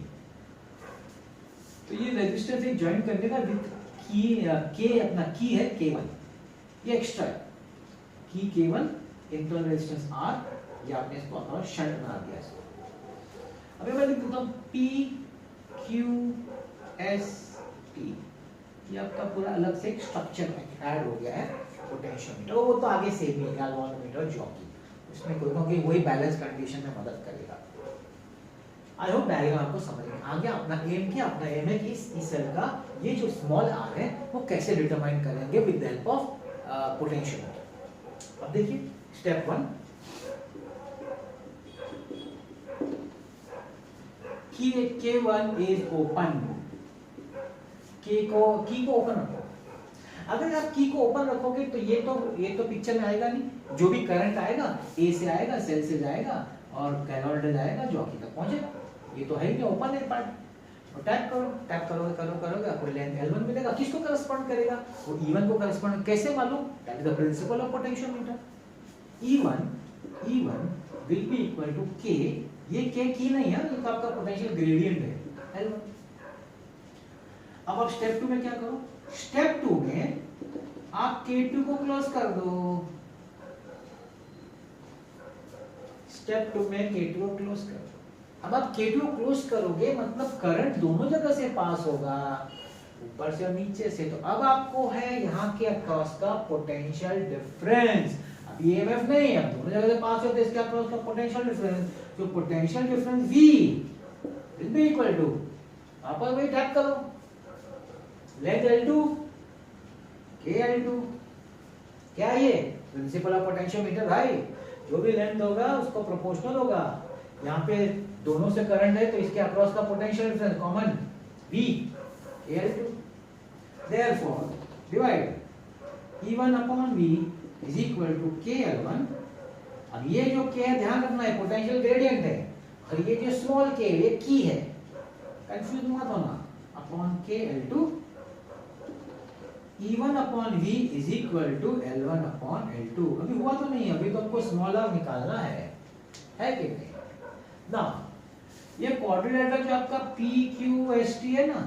तो ये रेजिस्टेंस एक ज्वाइन करने का विद की के, अपना की है K1, ये एक्स्ट्रा है की K1, इंटरनल रेजिस्टेंस R, या आपने इसको अपना शंट बना दिया इसको। अभी मैं लिख देता हूं PQST, ये आपका पूरा अलग से एक स्ट्रक्चर में ऐड हो गया है पोटेंशियोमीटर। वो तो आगे सेम ही है, गैल्वानोमीटर, जॉकी, उसमें कोई ना कोई वही बैलेंस कंडीशन में मदद करेगा। आई होप डायग्राम आपको समझ में आ गया। अपना एम क्या? अपना एम है कि इस सेल का ये जो स्मॉल r है वो कैसे डिटरमाइन करेंगे with the help of potentiometer. अब देखिए स्टेप 1, की K1 इज ओपन। की को ओपन रखो। अगर आप की को ओपन रखोगे तो ये तो पिक्चर में आएगा नहीं। जो भी करंट आएगा ए से आएगा, सेल से जाएगा और कैथोड जाएगा, जॉकी तक पहुंचेगा। ये तो है ही नहीं, ओपन है पार्ट। तो टैप करोगे आपको लेंथ L1 मिलेगा। किसको करस्पॉन्ड करेगा? वो E1 को करस्पॉन्ड। कैसे मालूम? That is the principle of potentiometer. E1 will be equal to K, ये K की नहीं है, ये तो आपका पोटेंशियल ग्रेडियंट है L1। अब आप स्टेप 2 में क्या करो? स्टेप 2 में आप K2 को क्लोज कर दो। स्टेप 2 में K2 को क्लोज कर दो। अब आप K2 को क्लोज करोगे मतलब करंट दोनों जगह से पास होगा, ऊपर से और नीचे से। तो अब आपको है यहाँ के अक्रॉस का पोटेंशियल डिफरेंस। अब ईएमएफ नहीं, अब दोनों जगह से पास होते, इसके अक्रॉस का पोटेंशियल डिफरेंस। तो potential difference V will be equal to, आप वही टैप करो, लेंथ L2 KL2। क्या ये प्रिंसिपल ऑफ पोटेंशियोमीटर भाई? जो भी लेंथ होगा उसको प्रोपोर्शनल होगा। यहाँ पे दोनों से करंट है तो इसके अक्रॉस का potential difference common V KL2। Therefore divide E1 upon V is equal to KL1। अब ये जो K है ध्यान रखना है पोटेंशियल ग्रेडियंट है, और ये जो स्मॉल K ये की है, कंफ्यूज मत होना, upon KL2। E1 upon V is equal to L1 upon L2। अभी हुआ तो नहीं, अभी तो आपको स्मॉल r निकालना है। है कि नहीं ना। ये क्वाड्रिलेटरल जो आपका PQST है ना,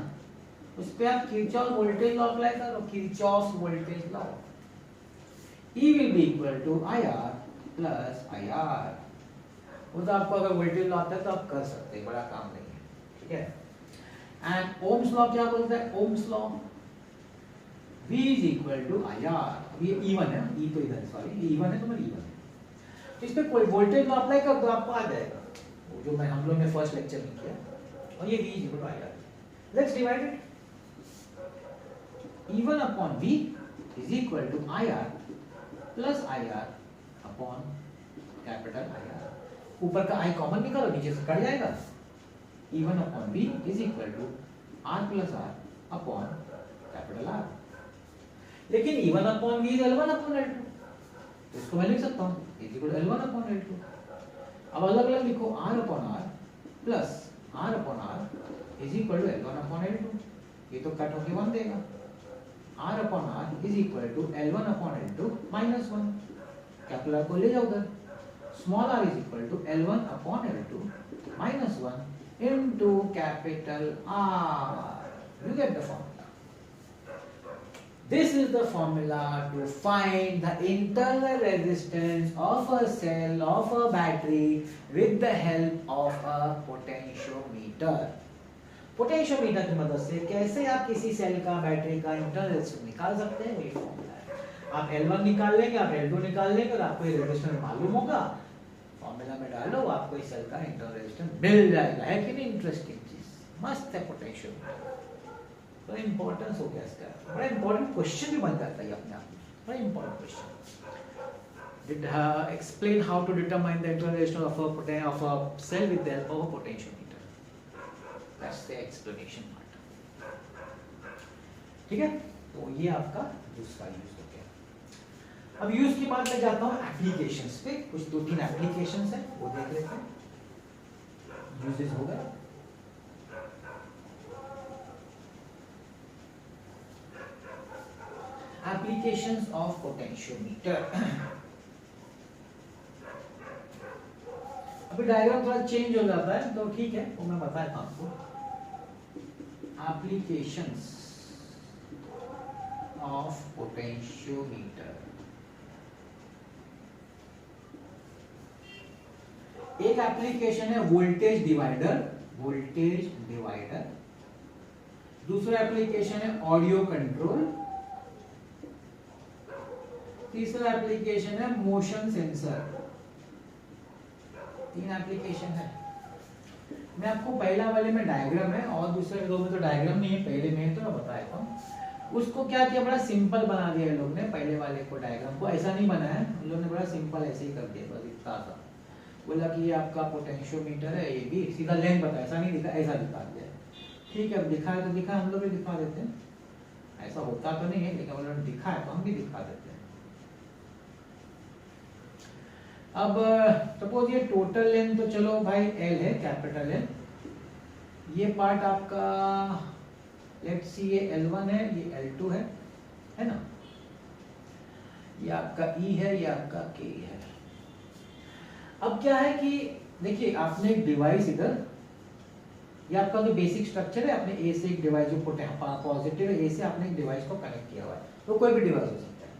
उस पे आप किरचॉफ वोल्टेज लॉ अप्लाई करो, Kirchhoff voltage law. E will be equal to IR plus IR। वो तो आपको अगर वोल्टेज लॉ आता है तो आप कर सकते हैं, बड़ा काम नहीं है, ठीक है। एंड ओम्स लॉ क्या बोलता है? Ohm's law V is equal to IR। ये E1 है, E तो इधर सॉरी, ये E1 है तो मैं E1 है। इस पे कोई वोल्टेज लॉ अप्लाई कर दो, आपको आ जाएगा वो जो मैं हम लोग ने फर्स्ट लेक्चर में किया, और ये V is equal to IR। Let's divide it. E1 upon V is equal to IR plus IR upon capital IR। ऊपर का I कॉमन निकालो, नीचे से कट जाएगा। E1 upon V is equal to R plus R upon capital R। लेकिन E1 upon V is L1 upon L2, तो इसको मैं लिख सकता हूँ is equal to L1 upon L2। अब अलग अलग लिखो, R upon R plus R upon R is equal to L1 upon L2। ये तो कट होके 1 देगा। R upon R is equal to L1 upon L2 minus 1। Capital R को ले जाओ उधर, small r is equal to L1 upon L2 minus 1 into capital R। You get the formula. This is the formula to find the internal resistance of a cell of a battery with the help of a potentiometer। Potentiometer की मदद से कैसे आप किसी cell का, battery का internal resistance निकाल सकते हैं, वही फॉर्मूला है। आप L1 निकाल लेंगे, आप L2 निकाल लेंगे और आपको ये रेजिस्टेंस मालूम होगा, फॉर्मूला में डालो, आपको इस सेल का इंटरनल रेजिस्टेंस मिल जाएगा। है कि नहीं इंटरेस्टिंग चीज? मस्त है पोटेंशियोमीटर। बड़ा इंपॉर्टेंस हो गया इसका, बड़ा इंपॉर्टेंट क्वेश्चन भी बन जाता है अपने आप में, बड़ा important question. Did explain how to determine the internal resistance of a cell with the help of a potentiometer। That's the explanation part। ठीक है, तो ये आपका दूसरा यूज हो गया। अब यूज की बात मैं जाता हूँ एप्लीकेशंस पे। कुछ 2-3 एप्लीकेशंस हैं, वो देख लेते हैं। यूजेस हो गया। Applications of potentiometer. अभी डायग्राम थोड़ा चेंज हो जाता है तो ठीक है, वो मैं बताता हूं आपको। Applications of potentiometer. एक एप्लीकेशन है वोल्टेज डिवाइडर, वोल्टेज डिवाइडर। दूसरा एप्लीकेशन है ऑडियो कंट्रोल। तीसरा एप्लीकेशन है मोशन सेंसर। 3 एप्लीकेशन है। मैं आपको पहला वाले में डायग्राम है और दूसरे 2 में तो डायग्राम नहीं है, पहले में तो मैं बताया था। उसको क्या किया, बड़ा सिंपल बना दिया इन लोग ने। पहले वाले को डायग्राम को ऐसा नहीं बनाया, इन लोग ने बड़ा सिंपल ऐसे ही कर दिया, बस इतना सा। बोला कि ये आपका पोटेंशियोमीटर है, ये भी सीधा लेंथ बताया, ऐसा नहीं दिखा, ऐसा दिखा दिया। ठीक है, अब दिखाया तो दिखा, हम लोग भी दिखा देते हैं। ऐसा होता तो नहीं है, लेकिन उन्होंने दिखा है तो हम भी दिखा देते हैं। अब सपोज ये टोटल लेंथ तो चलो भाई L है, कैपिटल L। ये पार्ट आपका लेट्स सी ये L1 है, ये L2 है ना। ये आपका E है, ये आपका K है। अब क्या है कि देखिए, आपने एक डिवाइस इधर, ये आपका जो बेसिक स्ट्रक्चर है, आपने A से एक डिवाइस जो पॉजिटिव है, A से आपने एक डिवाइस को कनेक्ट किया हुआ है, तो कोई भी डिवाइस हो सकता है।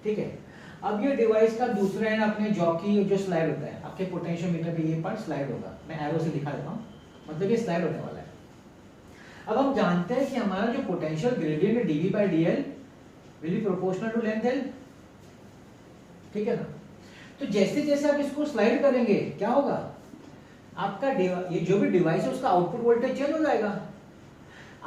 ठीक है, अब ये डिवाइस का दूसरा एंड अपने जॉकी जो स्लाइड होता है, आपके पोटेंशियोमीटर पे ये पार्ट स्लाइड होगा। मैं एरो से दिखा देता हूँ, मतलब ये स्लाइड होने वाला है। अब हम जानते हैं कि हमारा जो पोटेंशियल ग्रेडियंट है dV/dL will be proportional to length L। ठीक है ना। तो जैसे जैसे आप इसको स्लाइड करेंगे क्या होगा, आपका ये जो भी डिवाइस है उसका आउटपुट वोल्टेज चेंज हो जाएगा।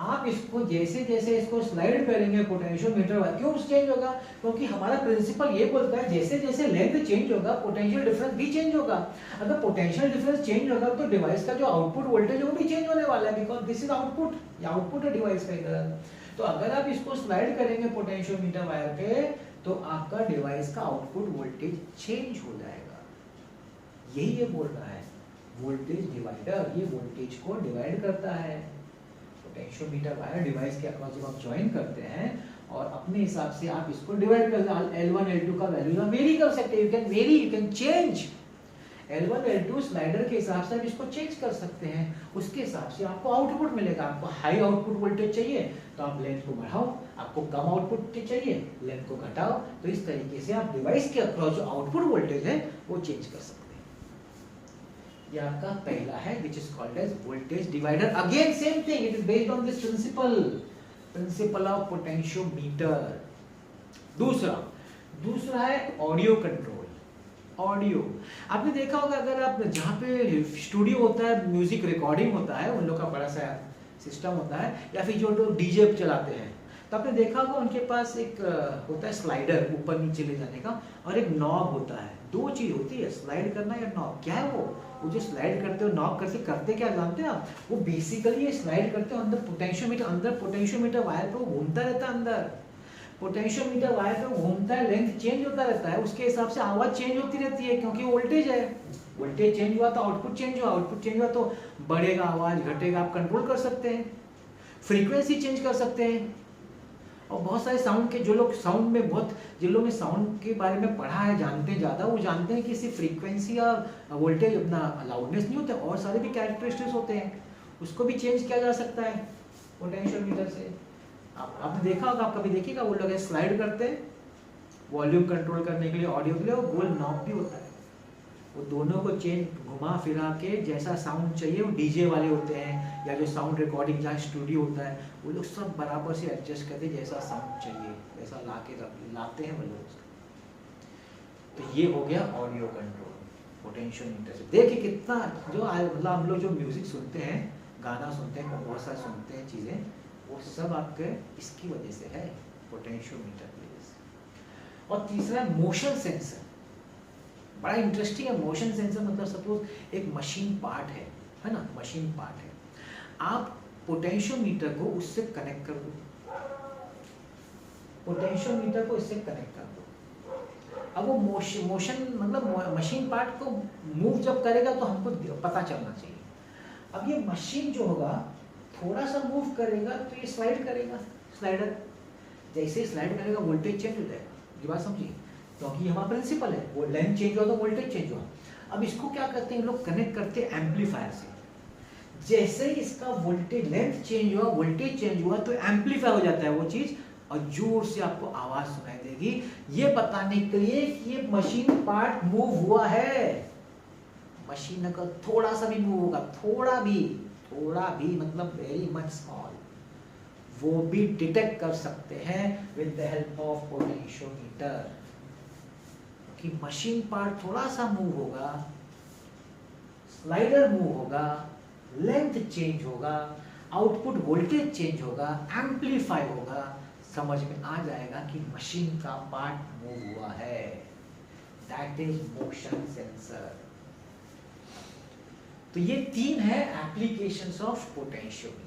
आप इसको जैसे जैसे इसको स्लाइड करेंगे पोटेंशियोमीटर, क्यों चेंज होगा? क्योंकि हमारा प्रिंसिपल ये बोलता है जैसे जैसे लेंथ चेंज होगा पोटेंशियल डिफरेंस भी चेंज होगा। अगर पोटेंशियल डिफरेंस चेंज होगा तो डिवाइस का जो आउटपुट वोल्टेज है वो भी चेंज होने वाला है, बिकॉज दिस इज आउटपुट, ये आउटपुट है डिवाइस का इधर। तो अगर आप इसको स्लाइड करेंगे पोटेंशियोमीटर वायर पे तो आपका डिवाइस का आउटपुट वोल्टेज चेंज हो जाएगा। यही ये बोल रहा है वोल्टेज डिवाइडर, ये वोल्टेज को डिवाइड करता है। पोटेंशियोमीटर वायर डिवाइस के अक्रॉस जब आप ज्वाइन करते हैं और अपने हिसाब से आप इसको डिवाइड कर L1 L2 का वैल्यू ना वेरी कर सकते हैं। You can very, you can change L1 L2 slider के हिसाब से आप इसको चेंज कर सकते हैं, उसके हिसाब से आपको आउटपुट मिलेगा। आपको हाई आउटपुट वोल्टेज चाहिए तो आप लेंथ को बढ़ाओ, आपको कम आउटपुट चाहिए लेंथ को घटाओ। तो इस तरीके से आप डिवाइस के अक्रॉस जो आउटपुट वोल्टेज है वो चेंज कर सकते हैं। यह आपका पहला है which is called as voltage divider. Again same thing, it is based on this principle of potentiometer. दूसरा है ऑडियो कंट्रोल। ऑडियो आपने देखा होगा, अगर आप जहाँ पे स्टूडियो होता है, म्यूजिक रिकॉर्डिंग होता है, उन लोग का बड़ा सा सिस्टम होता है, या फिर जो डीजे चलाते हैं, तो आपने देखा होगा उनके पास एक होता है स्लाइडर ऊपर नीचे ले जाने का, और एक नॉब होता है। दो चीज होती है, स्लाइड करना या नॉब। क्या है वो जो स्लाइड करते हो नॉब करते क्या जानते हैं आप? वो बेसिकली ये स्लाइड करते हो अंदर पोटेंशियोमीटर वायर पे घूमता रहता है, अंदर पोटेंशियोमीटर वायर पे घूमता है, लेंथ चेंज होता रहता है, उसके हिसाब से आवाज चेंज होती रहती है, क्योंकि वोल्टेज है। वोल्टेज चेंज हुआ तो आउटपुट चेंज हुआ तो बढ़ेगा आवाज, घटेगा, आप कंट्रोल कर सकते हैं, फ्रीक्वेंसी चेंज कर सकते हैं। और बहुत सारे साउंड के जो लोग साउंड में जिन लोगों ने साउंड के बारे में पढ़ा है, जानते हैं ज़्यादा, वो जानते हैं कि सिर्फ फ्रीक्वेंसी और वोल्टेज अपना लाउडनेस नहीं होता, और सारे भी कैरेक्टरिस्टिक्स होते हैं, उसको भी चेंज किया जा सकता है पोटेंशियोमीटर से। आपने देखा होगा, आप कभी देखिएगा, वो लोग स्लाइड करते हैं वॉल्यूम कंट्रोल करने के लिए, ऑडियो के लिए, वो गोल नॉब भी होता है, वो दोनों को चेंज घुमा फिरा के जैसा साउंड चाहिए, वो डीजे वाले होते हैं या जो साउंड रिकॉर्डिंग जहाँ स्टूडियो होता है, वो लोग सब बराबर से एडजस्ट करते हैं, जैसा साउंड चाहिए वैसा लाते हैं वो लोग। तो ये हो गया ऑडियो कंट्रोल पोटेंशियोमीटर से। देखिए कितना जो मतलब हम लोग जो म्यूजिक सुनते हैं, गाना सुनते हैं, बहुत सारे सुनते हैं चीज़ें, वो सब आपके इसकी वजह से है, पोटेंशियोमीटर की वजह से। और तीसरा मोशन सेंसर, बड़ा इंटरेस्टिंग है। मोशन सेंसर मतलब सपोज एक मशीन पार्ट है ना, मशीन पार्ट है, आप पोटेंशियोमीटर को उससे कनेक्ट कर दो, पोटेंशियोमीटर को इससे कनेक्ट कर दो। अब वो मोशन मतलब मशीन पार्ट को मूव जब करेगा तो हमको पता चलना चाहिए। अब ये मशीन जो होगा थोड़ा सा मूव करेगा तो ये स्लाइड करेगा, स्लाइडर जैसे स्लाइड करेगा वोल्टेज चेंज हो जाएगा। ये बात समझिए, क्योंकि हमारा प्रिंसिपल है, वो लेंथ चेंज हुआ तो वोल्टेज चेंज हुआ। अब इसको क्या करते हैं लोग, कनेक्ट करते हैं एम्पलीफायर से। जैसे ही इसका वोल्टेज लेंथ चेंज हुआ, वोल्टेज चेंज हुआ, तो एम्पलीफाई हो जाता है वो चीज, और जोर से आपको आवाज सुनाई देगी, ये बताने के लिए कि ये मशीन पार्ट मूव हुआ है। मशीन का थोड़ा सा भी मूव होगा, थोड़ा भी मतलब वेरी मच स्मॉल, वो भी डिटेक्ट कर सकते हैं with the help of potentiometer. कि मशीन पार्ट थोड़ा सा मूव होगा, स्लाइडर मूव होगा, लेंथ चेंज होगा, आउटपुट वोल्टेज चेंज होगा, एम्पलीफाई होगा, समझ में आ जाएगा कि मशीन का पार्ट मूव हुआ है। That is motion sensor. तो ये तीन है एप्लीकेशंस ऑफ पोटेंशियोमीटर।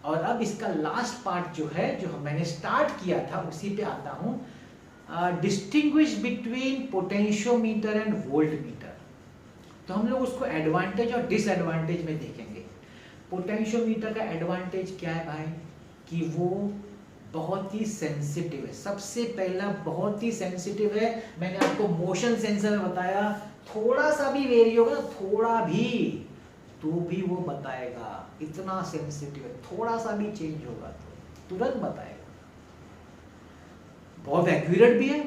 और अब इसका लास्ट पार्ट जो है, जो मैंने स्टार्ट किया था, उसी पे आता हूं, distinguish between potentiometer and voltmeter. तो हम लोग उसको एडवांटेज और डिसएडवांटेज में देखेंगे। पोटेंशियोमीटर का एडवांटेज क्या है भाई, कि वो बहुत ही सेंसिटिव है। सबसे पहला बहुत ही सेंसिटिव है। मैंने आपको मोशन सेंसर में बताया, थोड़ा सा भी वेरी होगा, थोड़ा भी, तो भी वो बताएगा, इतना सेंसिटिव है। थोड़ा सा भी चेंज होगा तो तुरंत बताएगा। बहुत एक्यूरेट भी है,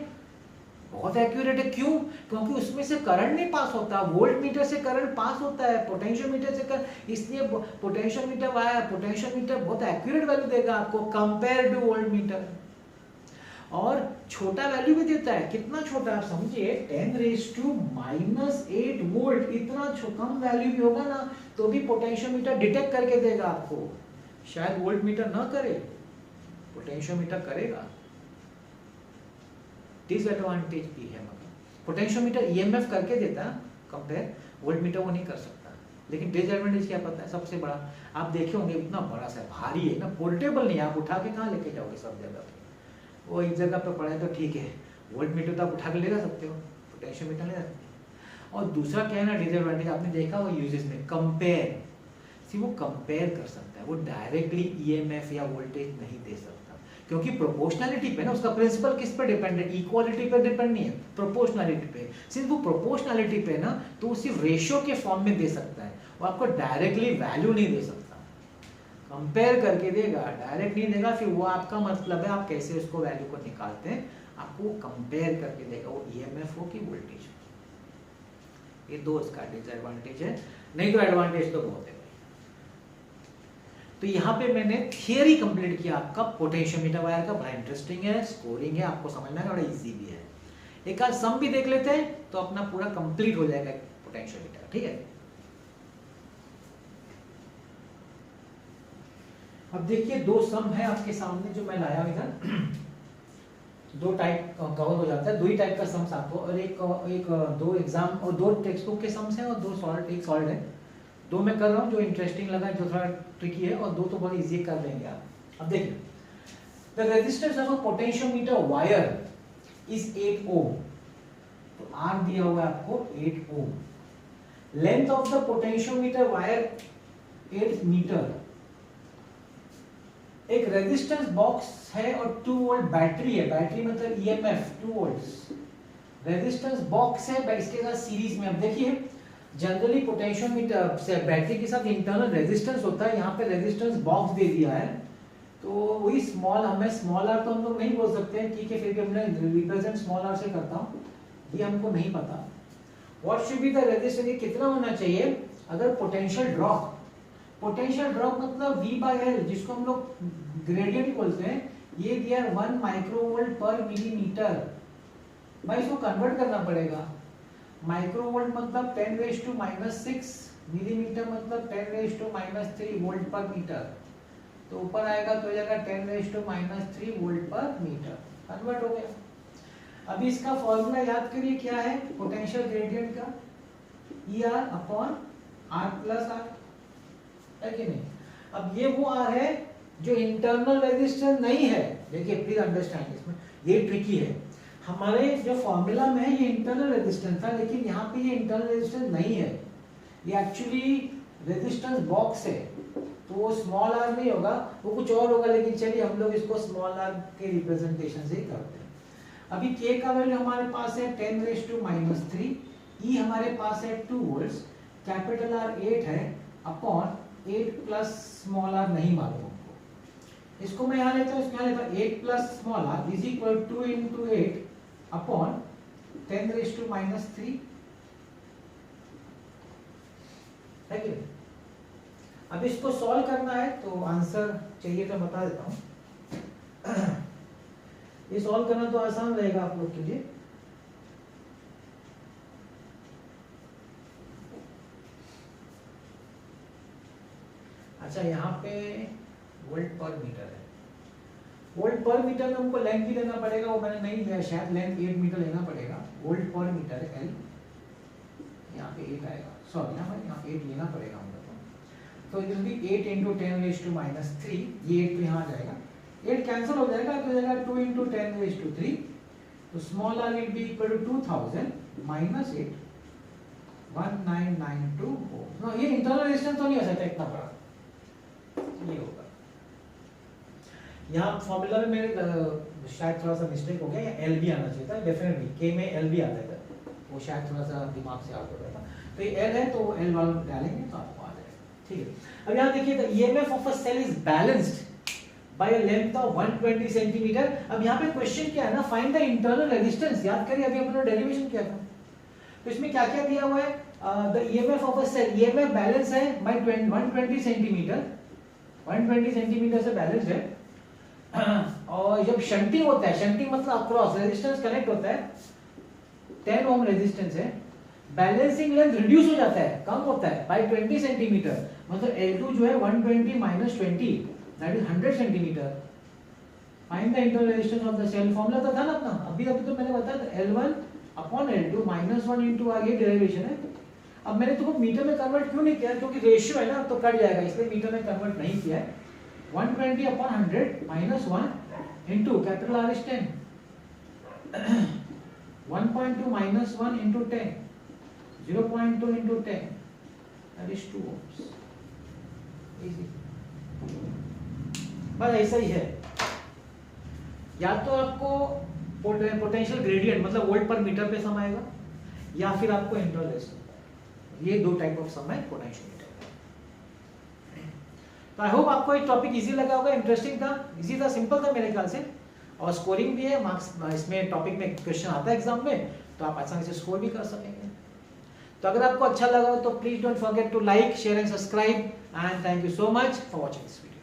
बहुत एक्यूरेट है। क्यों? क्योंकि उसमें से करंट नहीं पास होता। वोल्ट मीटर से करंट पास होता है, पोटेंशियोमीटर से करंट, इसलिए पोटेंशियोमीटर बहुत एक्यूरेट वैल्यू देगा आपको कंपेयर टू वोल्ट मीटर। और छोटा वैल्यू भी देता है। कितना छोटा आप समझिए, 10⁻⁻8 वोल्ट, इतना कम वैल्यू भी होगा ना तो भी पोटेंशियोमीटर डिटेक्ट करके देगा आपको। शायद वोल्ट मीटर ना करे, पोटेंशियोमीटर करेगा। डिसएडवांटेज भी है, मतलब पोटेंशियोमीटर ईएमएफ करके देता है कंपेयर, वोल्ट मीटर वो नहीं कर सकता। लेकिन डिसएडवांटेज क्या पता है सबसे बड़ा, आप देखे होंगे इतना बड़ा सा भारी है ना, पोर्टेबल नहीं, आप उठा के कहाँ लेके जाओगे सब जगह पे। वो एक जगह पे पड़ा है तो ठीक है, वोल्ट मीटर तो आप उठा के ले जा सकते हो, पोटेंशियोमीटर ले सकते हो। और दूसरा क्या है ना डिसएडवांटेज, आपने देखा वो यूजेस में कंपेयर, वो कंपेयर कर सकता है, वो डायरेक्टली ईएमएफ या वोल्टेज नहीं दे सकता। क्योंकि प्रोपोर्शनैलिटी पे ना उसका प्रिंसिपल किस पे डिपेंड है, इक्वालिटी पे डिपेंड नहीं है, प्रोपोर्शनैलिटी पे। सिर्फ वो प्रोपोर्शनैलिटी पे ना तो सिर्फ रेशियो के फॉर्म में दे सकता है, वो आपको डायरेक्टली वैल्यू नहीं दे सकता, कंपेयर करके देगा, डायरेक्ट नहीं देगा। फिर वो आपका मतलब है आप कैसे उसको वैल्यू को निकालते हैं, आपको कंपेयर करके देगा, वो ईएमएफ हो कि वोल्टेज हो। ये दो इसका डिसएडवांटेज है, नहीं तो एडवांटेज तो बहुत है। तो यहाँ पे मैंने थियरी कंप्लीट किया आपका पोटेंशियोमीटर वायर का, बड़ा इंटरेस्टिंग है, स्कोरिंग है, आपको समझना है, बड़ा इजी भी है। एक आध सम भी देख लेते हैं तो अपना पूरा कंप्लीट हो जाएगा पोटेंशियोमीटर, ठीक है। अब देखिए दो सम है आपके सामने जो मैं लाया इधर, दो टाइप कवर हो जाता है, दो ही टाइप का सम्स आपको, और एक दो एग्जाम और दो टेक्स्ट बुक के सम्स हैं और दो सॉल्व, एक सॉल्व है। दो मैं कर रहा हूँ जो इंटरेस्टिंग लगा, जो थोड़ा ट्रिकी है, और दो तो बहुत इजी कर लेंगे आप। अब देखिए the resistance of a potentiometer wire is 8 ohm, तो आर दिया हुआ है आपको 8 ohm. Length of the potentiometer wire 8 metre. एक रेजिस्टेंस बॉक्स है और 2 वोल्ट बैटरी है, बैटरी मतलब ईएमएफ 2 वोल्ट्स, रेजिस्टेंस बॉक्स है इसके साथ सीरीज में। अब देखिए जनरली पोटेंशियोमीटर से बैटरी के साथ इंटरनल रेजिस्टेंस होता है, यहाँ पे रेजिस्टेंस बॉक्स दे दिया है, तो वही स्मॉल, हमें स्मॉल आर तो हम लोग नहीं बोल सकते हैं, ठीक है, फिर भी हमने रिप्रेजेंट स्मॉल आर से करता हूँ, ये हमको नहीं पता। What should be the resistance, ये कितना होना चाहिए अगर पोटेंशियल ड्रॉप, पोटेंशियल ड्रॉप मतलब V by L जिसको हम लोग ग्रेडियंट बोलते हैं, ये दिया 1 माइक्रोवोल्ट पर मिलीमीटर। भाई इसको कन्वर्ट करना पड़ेगा, माइक्रोवोल्ट मतलब 10⁻⁻⁶, मिलीमीटर मतलब 10⁻³ वोल्ट पर मीटर, तो ऊपर आएगा तो हो जाएगा 10⁻³ वोल्ट पर मीटर, कन्वर्ट हो गया। अभी इसका फॉर्मूला याद करिए क्या है पोटेंशियल ग्रेडियंट का, ER upon R plus R, है कि नहीं। अब ये वो आर है जो इंटरनल रेजिस्टेंस नहीं है, देखिए प्लीज अंडरस्टैंड, इसमें ये ट्रिकी है, हमारे जो फॉर्मूला में है ये इंटरनल रेजिस्टेंस था, लेकिन यहाँ पे ये इंटरनल रेजिस्टेंस नहीं है, ये एक्चुअली रेजिस्टेंस बॉक्स है, तो वो स्मॉल आर नहीं होगा, वो कुछ और होगा, लेकिन चलिए हम लोग इसको स्मॉल आर के रिप्रेजेंटेशन से ही करते हैं। अभी के का वैल्यू हमारे पास है 10⁻³ ई हमारे पास है 2 वोल्ट्स, कैपिटल आर 8 है अपॉन 8 प्लस स्मॉल आर नहीं मालूम हमको, इसको मैं यहाँ लेता हूँ, इसको यहाँ लेता हूँ, 8 plus small r is equal 2 into 8 upon 10⁻³ है कि नहीं। अब इसको सॉल्व करना है तो आंसर चाहिए तो बता देता हूँ, ये सॉल्व करना तो आसान रहेगा आप लोग के लिए। अच्छा यहाँ पे वोल्ट पर मीटर है, वोल्ट पर मीटर में हमको लेंथ भी लेना पड़ेगा, वो मैंने नहीं लिया, शायद लेंथ 8 मीटर लेना पड़ेगा, वोल्ट पर मीटर है L, यहाँ पे 8 आएगा, सॉरी यहाँ 8 लेना पड़ेगा हम लोग को, तो इट विल बी 8 into 10⁻⁻3, ये 8 तो यहाँ आ जाएगा, 8 कैंसिल हो जाएगा तो जाएगा 2 into 10⁻3, तो small r will be equal to 2000 minus 8 1992 ohm. No ये इंटरनल रेजिस्टेंस तो नहीं हो सकता इतना बड़ा, ये होगा। यहाँ फॉर्मूला में मेरे शायद थोड़ा सा मिस्टेक हो गया, या एल भी आना चाहिए था, डेफिनेटली के में एल भी आता है, वो शायद थोड़ा सा दिमाग से आउट हो गया था, तो ये एल है तो एल वाला डालेंगे तो आपको आ जाएगा, ठीक है। अब यहाँ देखिए the EMF of a cell is balanced by a length of 120 centimetre. अब यहाँ पे क्वेश्चन क्या है ना, फाइंड द इंटरनल रेजिस्टेंस, याद करिए अभी अपना डेरिवेशन किया था, तो इसमें क्या क्या दिया हुआ है, the EMF of a cell, EMF balance है बाय 120 सेंटीमीटर, 120 सेंटीमीटर से बैलेंस है, और जब शंटिंग होता है, शंटिंग मतलब अक्रॉस रेजिस्टेंस कनेक्ट होता है, 10 ओम रेजिस्टेंस है, बैलेंसिंग लेंथ रिड्यूस हो जाता है, कम होता है बाय 20 सेंटीमीटर, मतलब L2 जो है 120 minus 20 that is 100 centimetre. Find the internal resistance of the cell, formula तो था ना अपना, अभी तो मैंने बताया L1 upon L2 minus 1 into आगे डेरिवेशन है। अब मैंने तुमको मीटर में कन्वर्ट क्यों नहीं किया, क्योंकि रेशियो है ना तो कट जाएगा, इसलिए मीटर में कन्वर्ट नहीं किया है। 120 upon 100 minus 1 into capital R is 10, 1.2 minus 1 into 10, 0.2 into 10 that is 2 ohms, easy, बस ऐसा ही है। या तो आपको पोटेंशियल ग्रेडियंट मतलब वोल्ट पर मीटर पे सम आएगा, या फिर आपको इंटरलेस। ये दो टाइप ऑफ सम है पोटेंशियोमीटर। तो आई होप आपको ये टॉपिक इजी लगा होगा, इंटरेस्टिंग था, इजी था, सिंपल था मेरे ख्याल से, और स्कोरिंग भी है, मार्क्स इसमें टॉपिक में क्वेश्चन आता है एग्जाम में, तो आप आसानी से स्कोर भी कर सकेंगे। तो अगर आपको अच्छा लगा हो तो please don't forget to like, share and subscribe, and thank you so much for watching this video.